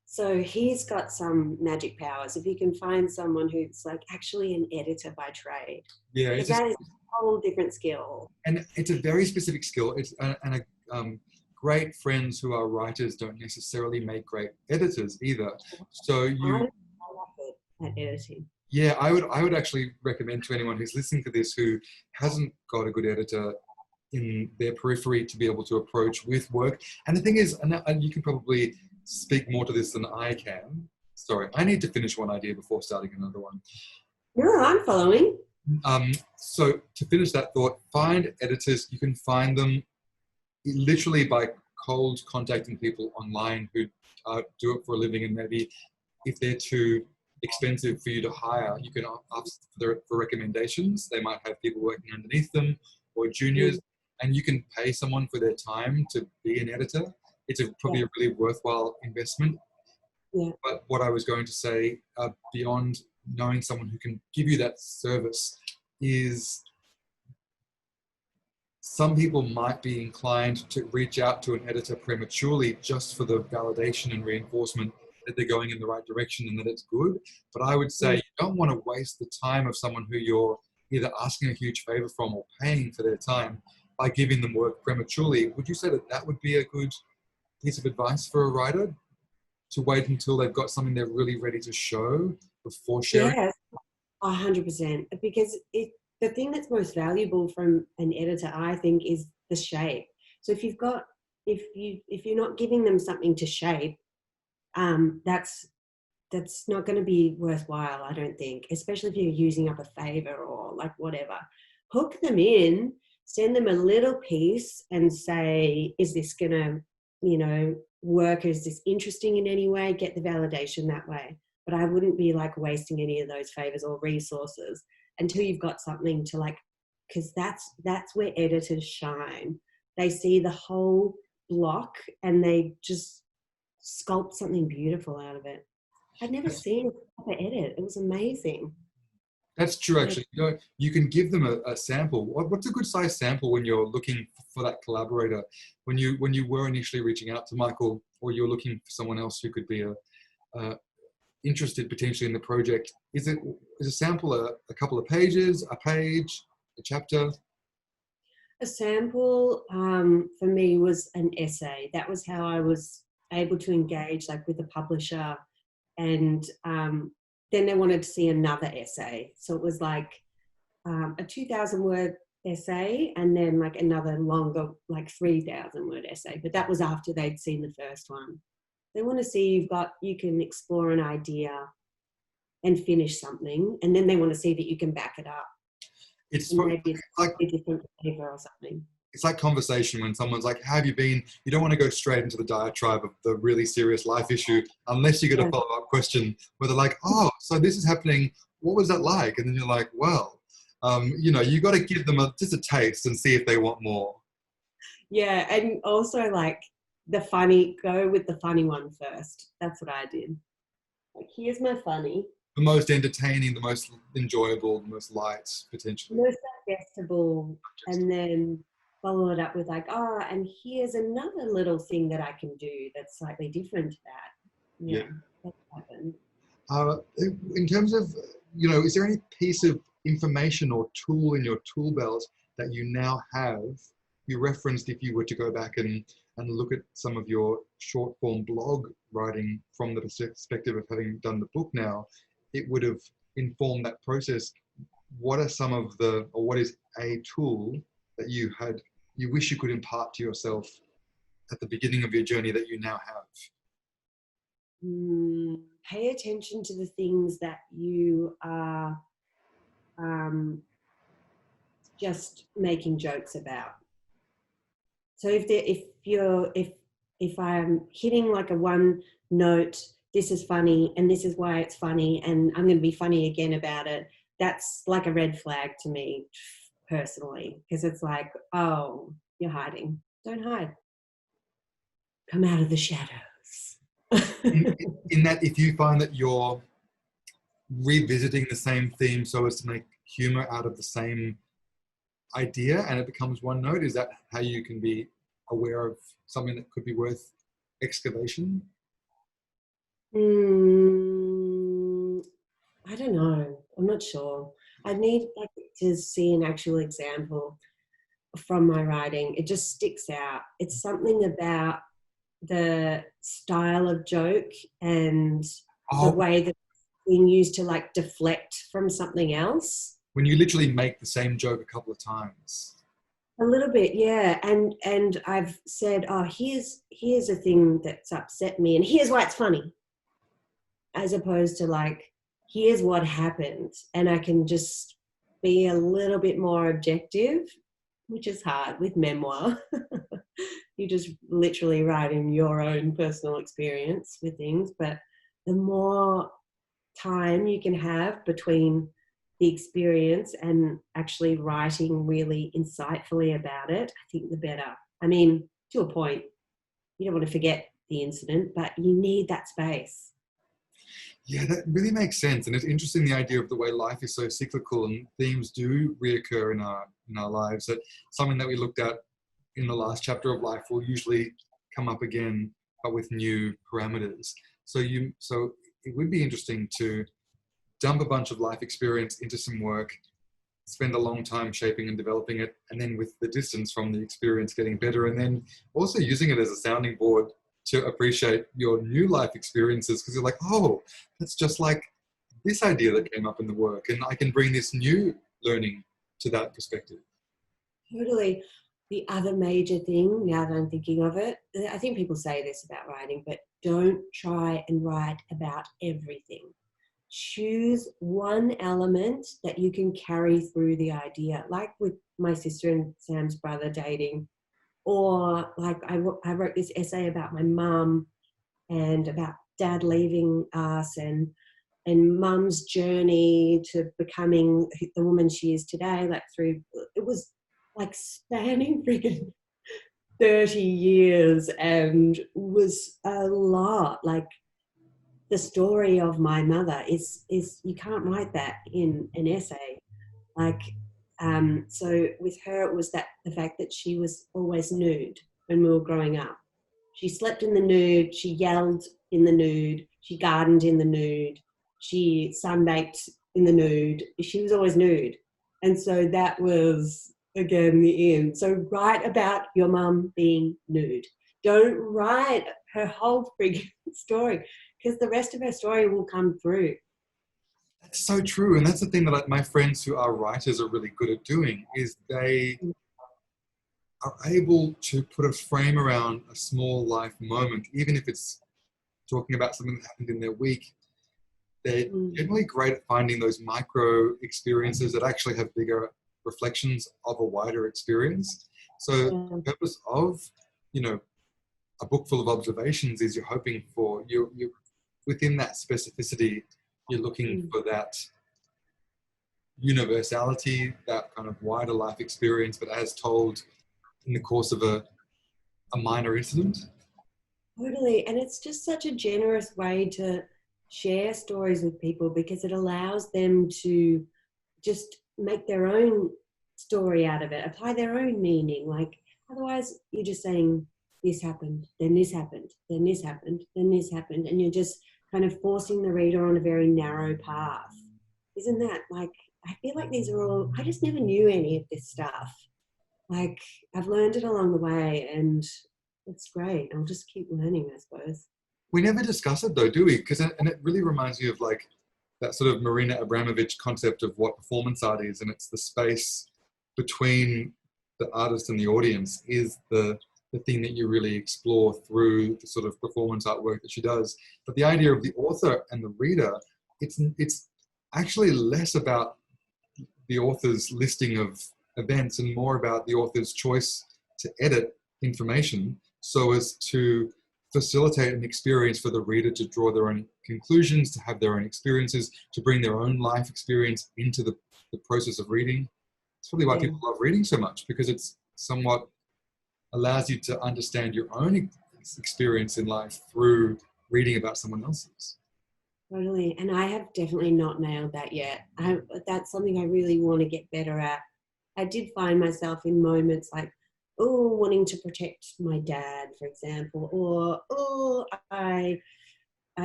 So he's got some magic powers. If you can find someone who's like actually an editor by trade, Yeah, because that is a whole different skill. and it's a very specific skill. Great friends who are writers don't necessarily make great editors either. So I love it at editing. yeah, I would actually recommend to anyone who's listening to this who hasn't got a good editor in their periphery to be able to approach with work. And the thing is, and you can probably speak more to this than I can. Sorry, I need to finish one idea before starting another one. No, I'm following. So to finish that thought, find editors. You can find them literally by cold contacting people online who do it for a living, and maybe if they're too expensive for you to hire, you can ask for recommendations. They might have people working underneath them or juniors, and you can pay someone for their time to be an editor. It's probably a really worthwhile investment. Yeah. But what I was going to say, beyond knowing someone who can give you that service, is some people might be inclined to reach out to an editor prematurely just for the validation and reinforcement that they're going in the right direction and that it's good. But I would say you don't want to waste the time of someone who you're either asking a huge favor from or paying for their time by giving them work prematurely. Would you say that that would be a good piece of advice for a writer, to wait until they've got something they're really ready to show before sharing? Yes, 100%. Because the thing that's most valuable from an editor, I think, is the shape. So if you're not giving them something to shape, that's not going to be worthwhile, I don't think, especially if you're using up a favor or like whatever. Hook them in, send them a little piece and say, is this going to, work? Is this interesting in any way? Get the validation that way. But I wouldn't be like wasting any of those favors or resources until you've got something to like, because that's where editors shine. They see the whole block and they just sculpt something beautiful out of it. I'd never seen a proper edit. It was amazing. That's true, actually. You can give them a sample. What's a good size sample when you're looking for that collaborator? When you were initially reaching out to Michael, or you're looking for someone else who could be interested potentially in the project, is a sample a couple of pages, a page, a chapter? A sample for me was an essay. That was how I was able to engage like with the publisher, and then they wanted to see another essay. So it was like a 2,000 word essay and then like another longer, like 3,000 word essay. But that was after they'd seen the first one. They want to see you can explore an idea and finish something. And then they want to see that you can back it up. It's like a different flavor or something. It's like conversation when someone's like, how have you been? You don't want to go straight into the diatribe of the really serious life issue unless you get a follow-up question where they're like, oh, so this is happening. What was that like? And then you're like, well, you got to give them just a taste and see if they want more. Yeah, and also like go with the funny one first. That's what I did. Like, here's my funny. the most entertaining, the most enjoyable, the most light, potentially. most digestible, and then follow it up with like, oh, and here's another little thing that I can do that's slightly different to that. Yeah, that's happened. In terms of, is there any piece of information or tool in your tool belt that you now have? You referenced if you were to go back and look at some of your short form blog writing from the perspective of having done the book now, it would have informed that process. What are some of or what is a tool that you wish you could impart to yourself at the beginning of your journey that you now have? Pay attention to the things that you are just making jokes about. So if I'm hitting like a one note, this is funny and this is why it's funny and I'm going to be funny again about it, that's like a red flag to me personally, because it's like, oh, you're hiding. Don't hide. Come out of the shadows. in that, if you find that you're revisiting the same theme so as to make humor out of the same idea and it becomes one note, is that how you can be aware of something that could be worth excavation? I don't know. I'm not sure. I need to see an actual example from my writing. It just sticks out. It's something about the style of joke and the way that it's being used to like deflect from something else. When you literally make the same joke a couple of times. A little bit, yeah. And I've said, oh, here's a thing that's upset me and here's why it's funny. As opposed to like, here's what happened. And I can just be a little bit more objective, which is hard with memoir. You just literally writing your own personal experience with things. But the more time you can have between the experience and actually writing really insightfully about it, I think the better. I mean, to a point, you don't want to forget the incident, but you need that space. Yeah, that really makes sense. And it's interesting, the idea of the way life is so cyclical and themes do reoccur in our lives, that something that we looked at in the last chapter of life will usually come up again, but with new parameters. So it would be interesting to dump a bunch of life experience into some work, spend a long time shaping and developing it, and then with the distance from the experience getting better, and then also using it as a sounding board to appreciate your new life experiences, because you're like, oh, that's just like this idea that came up in the work, and I can bring this new learning to that perspective. Totally. The other major thing, now that I'm thinking of it, I think people say this about writing, but don't try and write about everything. Choose one element that you can carry through the idea, like with my sister and Sam's brother dating, or like I wrote this essay about my mum and about dad leaving us and mum's journey to becoming the woman she is today, like through, it was like spanning freaking 30 years and was a lot. Like the story of my mother is you can't write that in an essay. Like, so with her, it was the fact that she was always nude when we were growing up. She slept in the nude, she yelled in the nude, she gardened in the nude, she sunbaked in the nude. She was always nude. And so that was, again, the end. So write about your mum being nude. Don't write her whole freaking story, because the rest of her story will come through. That's so true. And that's the thing that my friends who are writers are really good at doing, is they are able to put a frame around a small life moment, even if it's talking about something that happened in their week. They're generally great at finding those micro experiences that actually have bigger reflections of a wider experience. So the purpose of, a book full of observations is you're hoping for, you within that specificity, you're looking for that universality, that kind of wider life experience, but as told in the course of a minor incident. Totally. And it's just such a generous way to share stories with people, because it allows them to just make their own story out of it, apply their own meaning. Like, otherwise you're just saying, this happened, then this happened, then this happened, then this happened, and you're just kind of forcing the reader on a very narrow path. Isn't that like, I feel like these are all, I just never knew any of this stuff. Like, I've learned it along the way, and it's great. I'll just keep learning, I suppose. We never discuss it though, do we? And it really reminds me of like that sort of Marina Abramovich concept of what performance art is, and it's the space between the artist and the audience is the thing that you really explore through the sort of performance artwork that she does. But the idea of the author and the reader, it's actually less about the author's listing of events and more about the author's choice to edit information so as to facilitate an experience for the reader to draw their own conclusions, to have their own experiences, to bring their own life experience into the process of reading. It's probably why people love reading so much, because it's somewhat allows you to understand your own experience in life through reading about someone else's. Totally. And I have definitely not nailed that yet. That's something I really want to get better at. I did find myself in moments like, oh, wanting to protect my dad, for example, or, oh, I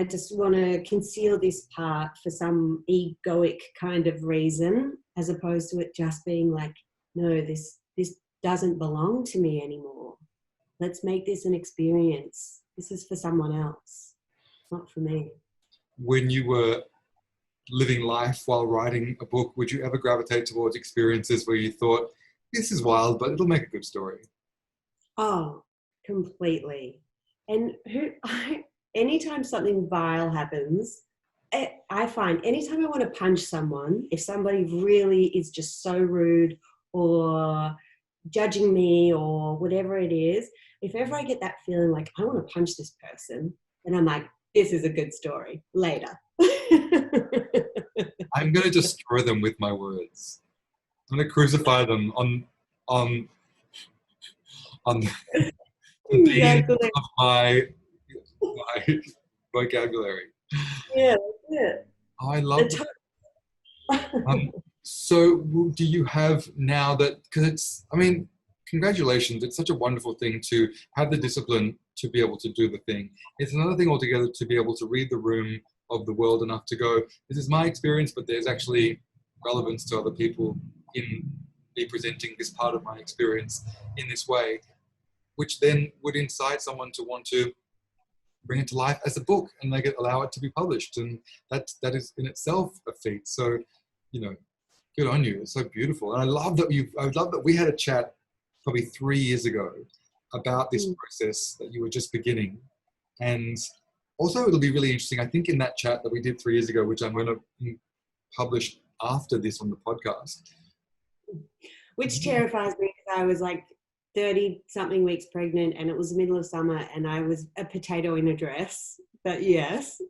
just want to conceal this part for some egoic kind of reason, as opposed to it just being like, no, this doesn't belong to me anymore. Let's make this an experience. This is for someone else, not for me. When you were living life while writing a book, would you ever gravitate towards experiences where you thought, this is wild, but it'll make a good story? Oh, completely. And anytime something vile happens, I find anytime I want to punch someone, if somebody really is just so rude or judging me or whatever it is, if ever I get that feeling like I want to punch this person, then I'm like, this is a good story. Later. I'm going to destroy them with my words. I'm going to crucify them on the beam of my vocabulary. Yeah, that's it. Oh, I love that. So do you have now that, because it's, I mean, congratulations, it's such a wonderful thing to have the discipline to be able to do the thing. It's another thing altogether to be able to read the room of the world enough to go, this is my experience, but there's actually relevance to other people in me presenting this part of my experience in this way, which then would incite someone to want to bring it to life as a book and allow it to be published. And that is in itself a feat. So, you know, good on you. It's so beautiful. And I love that we had a chat probably 3 years ago about this process that you were just beginning. And also it'll be really interesting, I think, in that chat that we did 3 years ago, which I'm going to publish after this on the podcast. Which terrifies me, because I was like 30 something weeks pregnant and it was the middle of summer and I was a potato in a dress. But yes.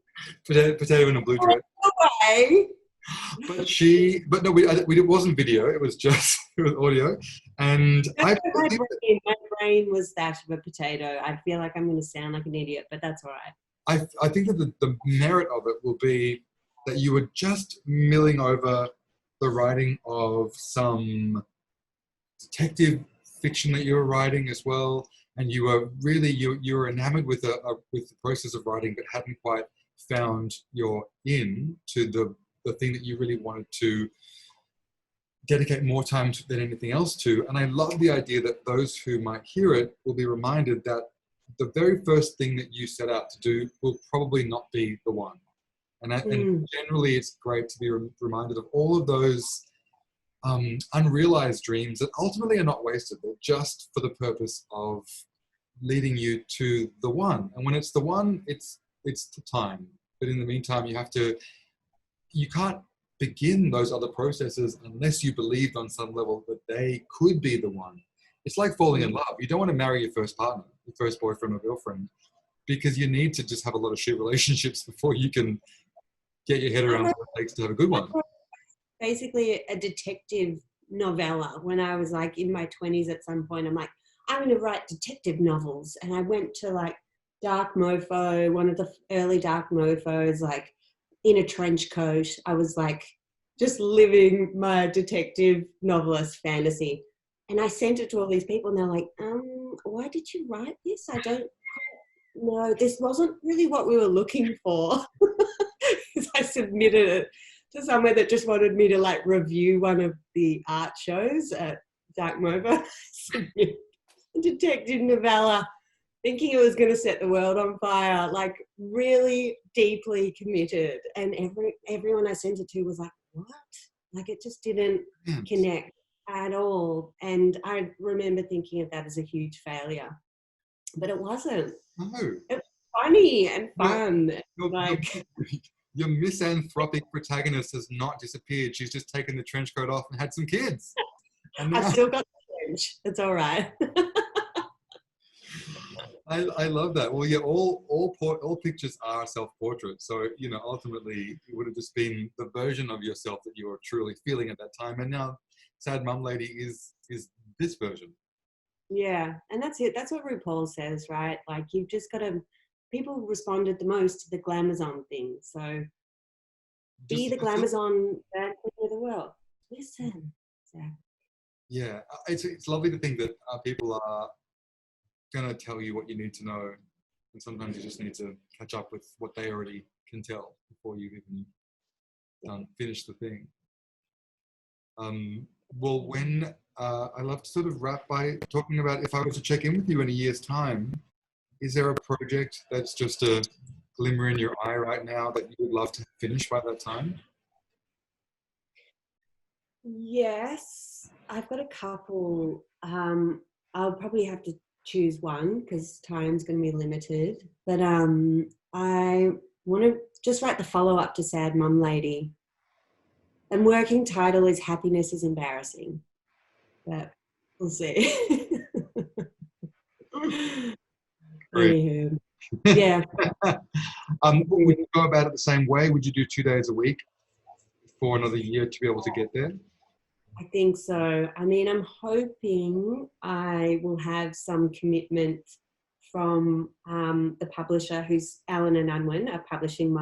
Potato in a blue dress. Away. But no, it wasn't video. It was just it was audio, and my brain was that of a potato. I feel like I'm going to sound like an idiot, but that's all right. I think that the merit of it will be that you were just milling over the writing of some detective fiction that you were writing as well, and you were really you were enamored with the process of writing, but hadn't quite found your in to the thing that you really wanted to dedicate more time to than anything else to. And I love the idea that those who might hear it will be reminded that the very first thing that you set out to do will probably not be the one. And generally it's great to be reminded of all of those unrealized dreams that ultimately are not wasted. They're just for the purpose of leading you to the one. And when it's the one, it's the time. But in the meantime, you can't begin those other processes unless you believed on some level that they could be the one. It's like falling in love. You don't want to marry your first partner, your first boyfriend or girlfriend, because you need to just have a lot of shit relationships before you can get your head around what it takes to have a good one. Basically a detective novella. When I was like in my 20s at some point, I'm like, I'm going to write detective novels. And I went to like Dark Mofo, one of the early Dark Mofos, like in a trench coat. I was like just living my detective novelist fantasy. And I sent it to all these people and they're like, why did you write this? I don't know. This wasn't really what we were looking for. Because I submitted it to somewhere that just wanted me to like review one of the art shows at Darkmova. A detective novella, thinking it was going to set the world on fire, like really deeply committed. And everyone I sent it to was like, what? Like it just didn't connect at all. And I remember thinking of that as a huge failure, but it wasn't. No. It was funny and fun. Your misanthropic protagonist has not disappeared. She's just taken the trench coat off and had some kids. And I've still got the trench. It's all right. I love that. Well, yeah, all pictures are self-portraits. So, you know, ultimately it would have just been the version of yourself that you were truly feeling at that time. And now Sad Mum Lady is this version. Yeah, and that's it. That's what RuPaul says, right? Like you've just got to, people responded the most to the glamazon thing. So be the glamazon bad queen of the world. Listen. Yeah, it's lovely to think that people are going to tell you what you need to know. And sometimes you just need to catch up with what they already can tell before you've even finished the thing. Well, when I love to sort of wrap by talking about if I was to check in with you in a year's time, is there a project that's just a glimmer in your eye right now that you would love to finish by that time? Yes, I've got a couple. I'll probably have to choose one because time's going to be limited. But I want to just write the follow-up to Sad Mum Lady. And working title is Happiness is Embarrassing. But we'll see. Anywho, yeah. Would you go about it the same way? Would you do 2 days a week for another year to be able to get there? I think so. I mean, I'm hoping I will have some commitment from the publisher, who's Allen and Unwin, are publishing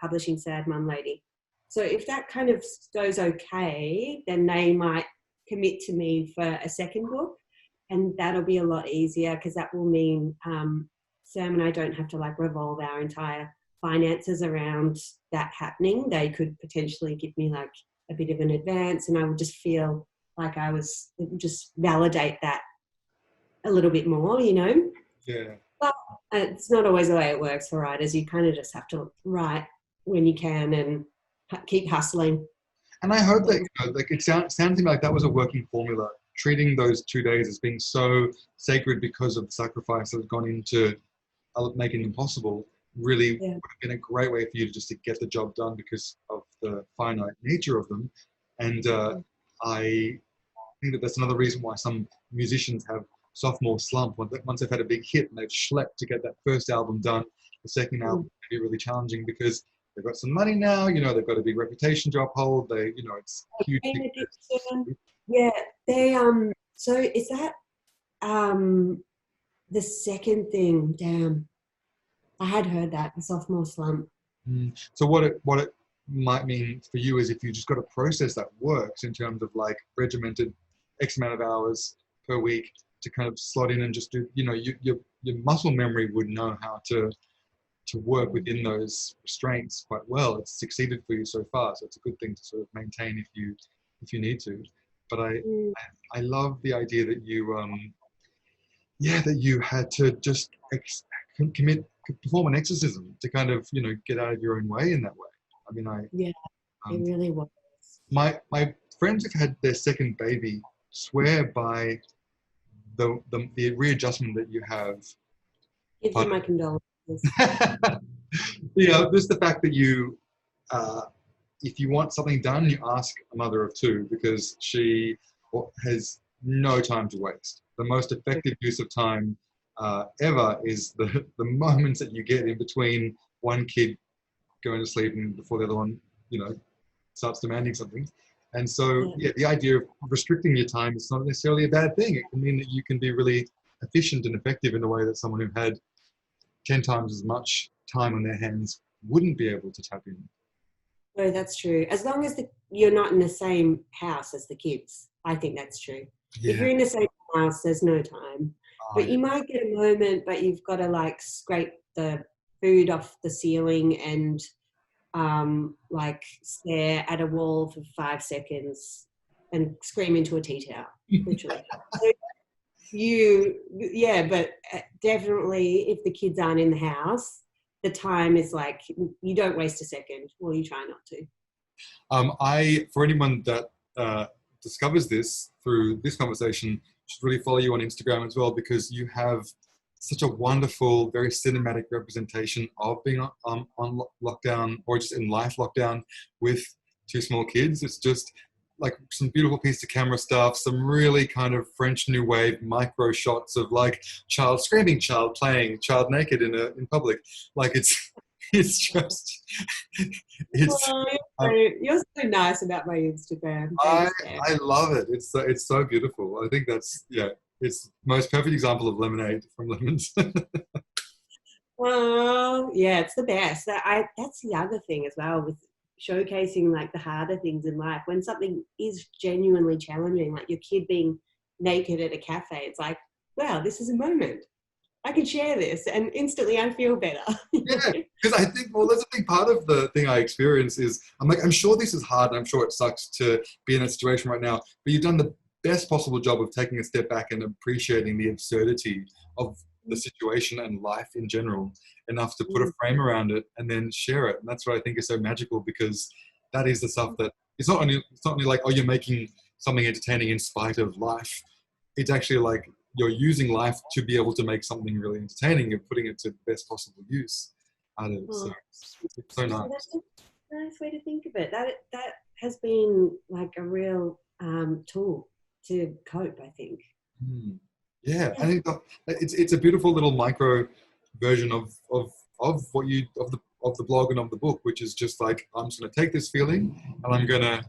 publishing Sad Mum Lady. So if that kind of goes okay, then they might commit to me for a second book, and that'll be a lot easier because that will mean Sam and I don't have to like revolve our entire finances around that happening. They could potentially give me like a bit of an advance, and I would just feel like it would just validate that a little bit more, you know? Yeah. But it's not always the way it works for writers. You kind of just have to write when you can and keep hustling. And I hope that, you know, like it sounds to me like that was a working formula, treating those 2 days as being so sacred because of the sacrifice that has gone into making them possible. Really would have been a great way for you to just to get the job done because of the finite nature of them. And I think that that's another reason why some musicians have sophomore slump. Once they've had a big hit and they've schlepped to get that first album done, the second album can be really challenging because they've got some money now, you know, they've got a big reputation to uphold. They, you know, it's huge. Yeah, they so is that the second thing? Damn, I had heard that, the sophomore slump. So what it might mean for you is if you just got a process that works in terms of like regimented X amount of hours per week to kind of slot in and just do, you know, your muscle memory would know how to work within those restraints quite well. It's succeeded for you so far, so it's a good thing to sort of maintain if you need to. But I love the idea that you that you had to just perform an exorcism to kind of, you know, get out of your own way in that way. I mean, it really was. My friends who've had their second baby swear by the readjustment that you have. Give you my condolences. You know, just the fact that you, if you want something done, you ask a mother of two because she has no time to waste. The most effective use of time ever is the moments that you get in between one kid going to sleep and before the other one, you know, starts demanding something. And so, the idea of restricting your time is not necessarily a bad thing. It can mean that you can be really efficient and effective in a way that someone who had 10 times as much time on their hands wouldn't be able to tap in. Oh, that's true. As long as you're not in the same house as the kids, I think that's true. If you're in the same house, there's no time. But you might get a moment, but you've got to like scrape the food off the ceiling and like stare at a wall for 5 seconds and scream into a tea towel, literally. But definitely if the kids aren't in the house, the time is like, you don't waste a second, or you try not to. For anyone that discovers this through this conversation, should really follow you on Instagram as well, because you have such a wonderful, very cinematic representation of being on lockdown, or just in life lockdown with 2 small kids. It's just like some beautiful piece of camera stuff, some really kind of French New Wave micro shots of like child screaming, child playing, child naked in public. Like it's just, you're so nice about my Instagram. I love it. It's so beautiful. I think that's, it's the most perfect example of lemonade from Lemons. Well, yeah, it's the best. That's the other thing as well with showcasing like the harder things in life. When something is genuinely challenging, like your kid being naked at a cafe, it's like, wow, this is a moment. I can share this, and instantly I feel better. Yeah, because I think, well, that's a big part of the thing I experience is, I'm sure this is hard, and I'm sure it sucks to be in a situation right now, but you've done the best possible job of taking a step back and appreciating the absurdity of the situation and life in general enough to put a frame around it and then share it. And that's what I think is so magical, because that is the stuff that it's not only like, oh, you're making something entertaining in spite of life. It's actually like you're using life to be able to make something really entertaining and putting it to the best possible use out of it. So it's so nice. That's a nice way to think of it. That has been like a real tool to cope, I think. Yeah, I think it's a beautiful little micro version of what you of the blog and of the book, which is just like, I'm just going to take this feeling and I'm going to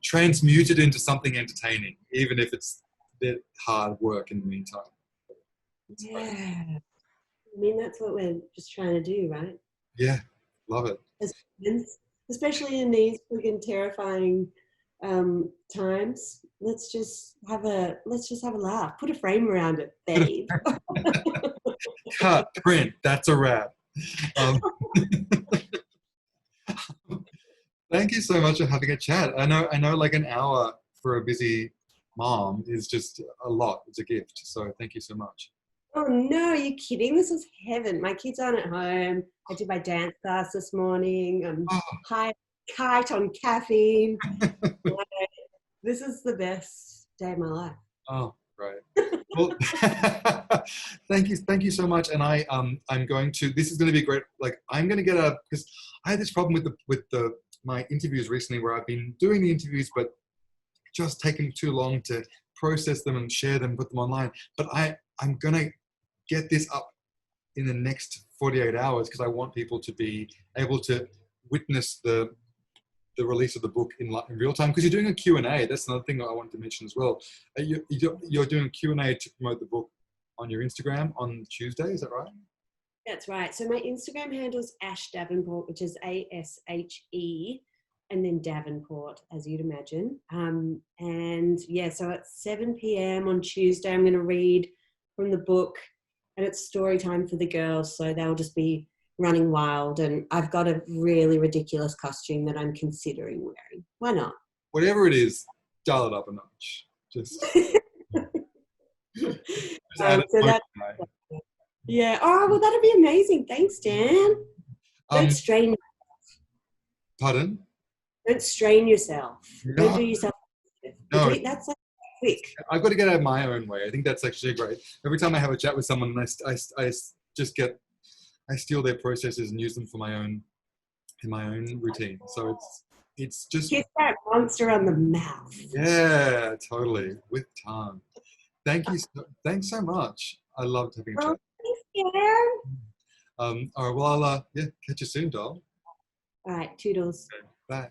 transmute it into something entertaining, even if it's a bit hard work in the meantime. I mean, that's what we're just trying to do, right? Yeah, love it. As humans, especially in these friggin' terrifying times, let's just have a laugh. Put a frame around it, babe. Cut, print, that's a wrap. Thank you so much for having a chat. I know like an hour for a busy mom is just a lot. It's a gift. So thank you so much. Oh no, are you kidding? This is heaven. My kids aren't at home. I did my dance class this morning. I'm high kite on caffeine. This is the best day of my life. Oh, right. Well, thank you so much. And I'm going to, this is going to be great. Like, I'm going to get because I had this problem with my interviews recently, where I've been doing the interviews, but just taking too long to process them and share them, put them online. But I'm going to get this up in the next 48 hours, because I want people to be able to witness the release of the book in real time, because you're doing a Q&A. That's another thing I wanted to mention as well. You're doing a Q&A to promote the book on your Instagram on Tuesday, is that right? That's right. So my Instagram handle is Ashe Davenport, which is ASHE, and then Davenport, as you'd imagine. And yeah, so at 7 p.m. on Tuesday, I'm going to read from the book, and it's story time for the girls. So they'll just be running wild, and I've got a really ridiculous costume that I'm considering wearing. Why not? Whatever it is, dial it up a notch. Just add it. Yeah. Oh, well, that'd be amazing. Thanks, Dan. Don't strain. Pardon? Don't strain yourself. No. Don't do yourself. No. That's like quick. I've got to get out of my own way. I think that's actually great. Every time I have a chat with someone, I steal their processes and use them for in my own routine. So it's just kiss that monster on the mouth. Yeah, totally, with tongue. Thanks so much. I loved having a chat. Thanks, Dan. All right, well, I'll catch you soon, doll. All right, toodles. Okay, bye.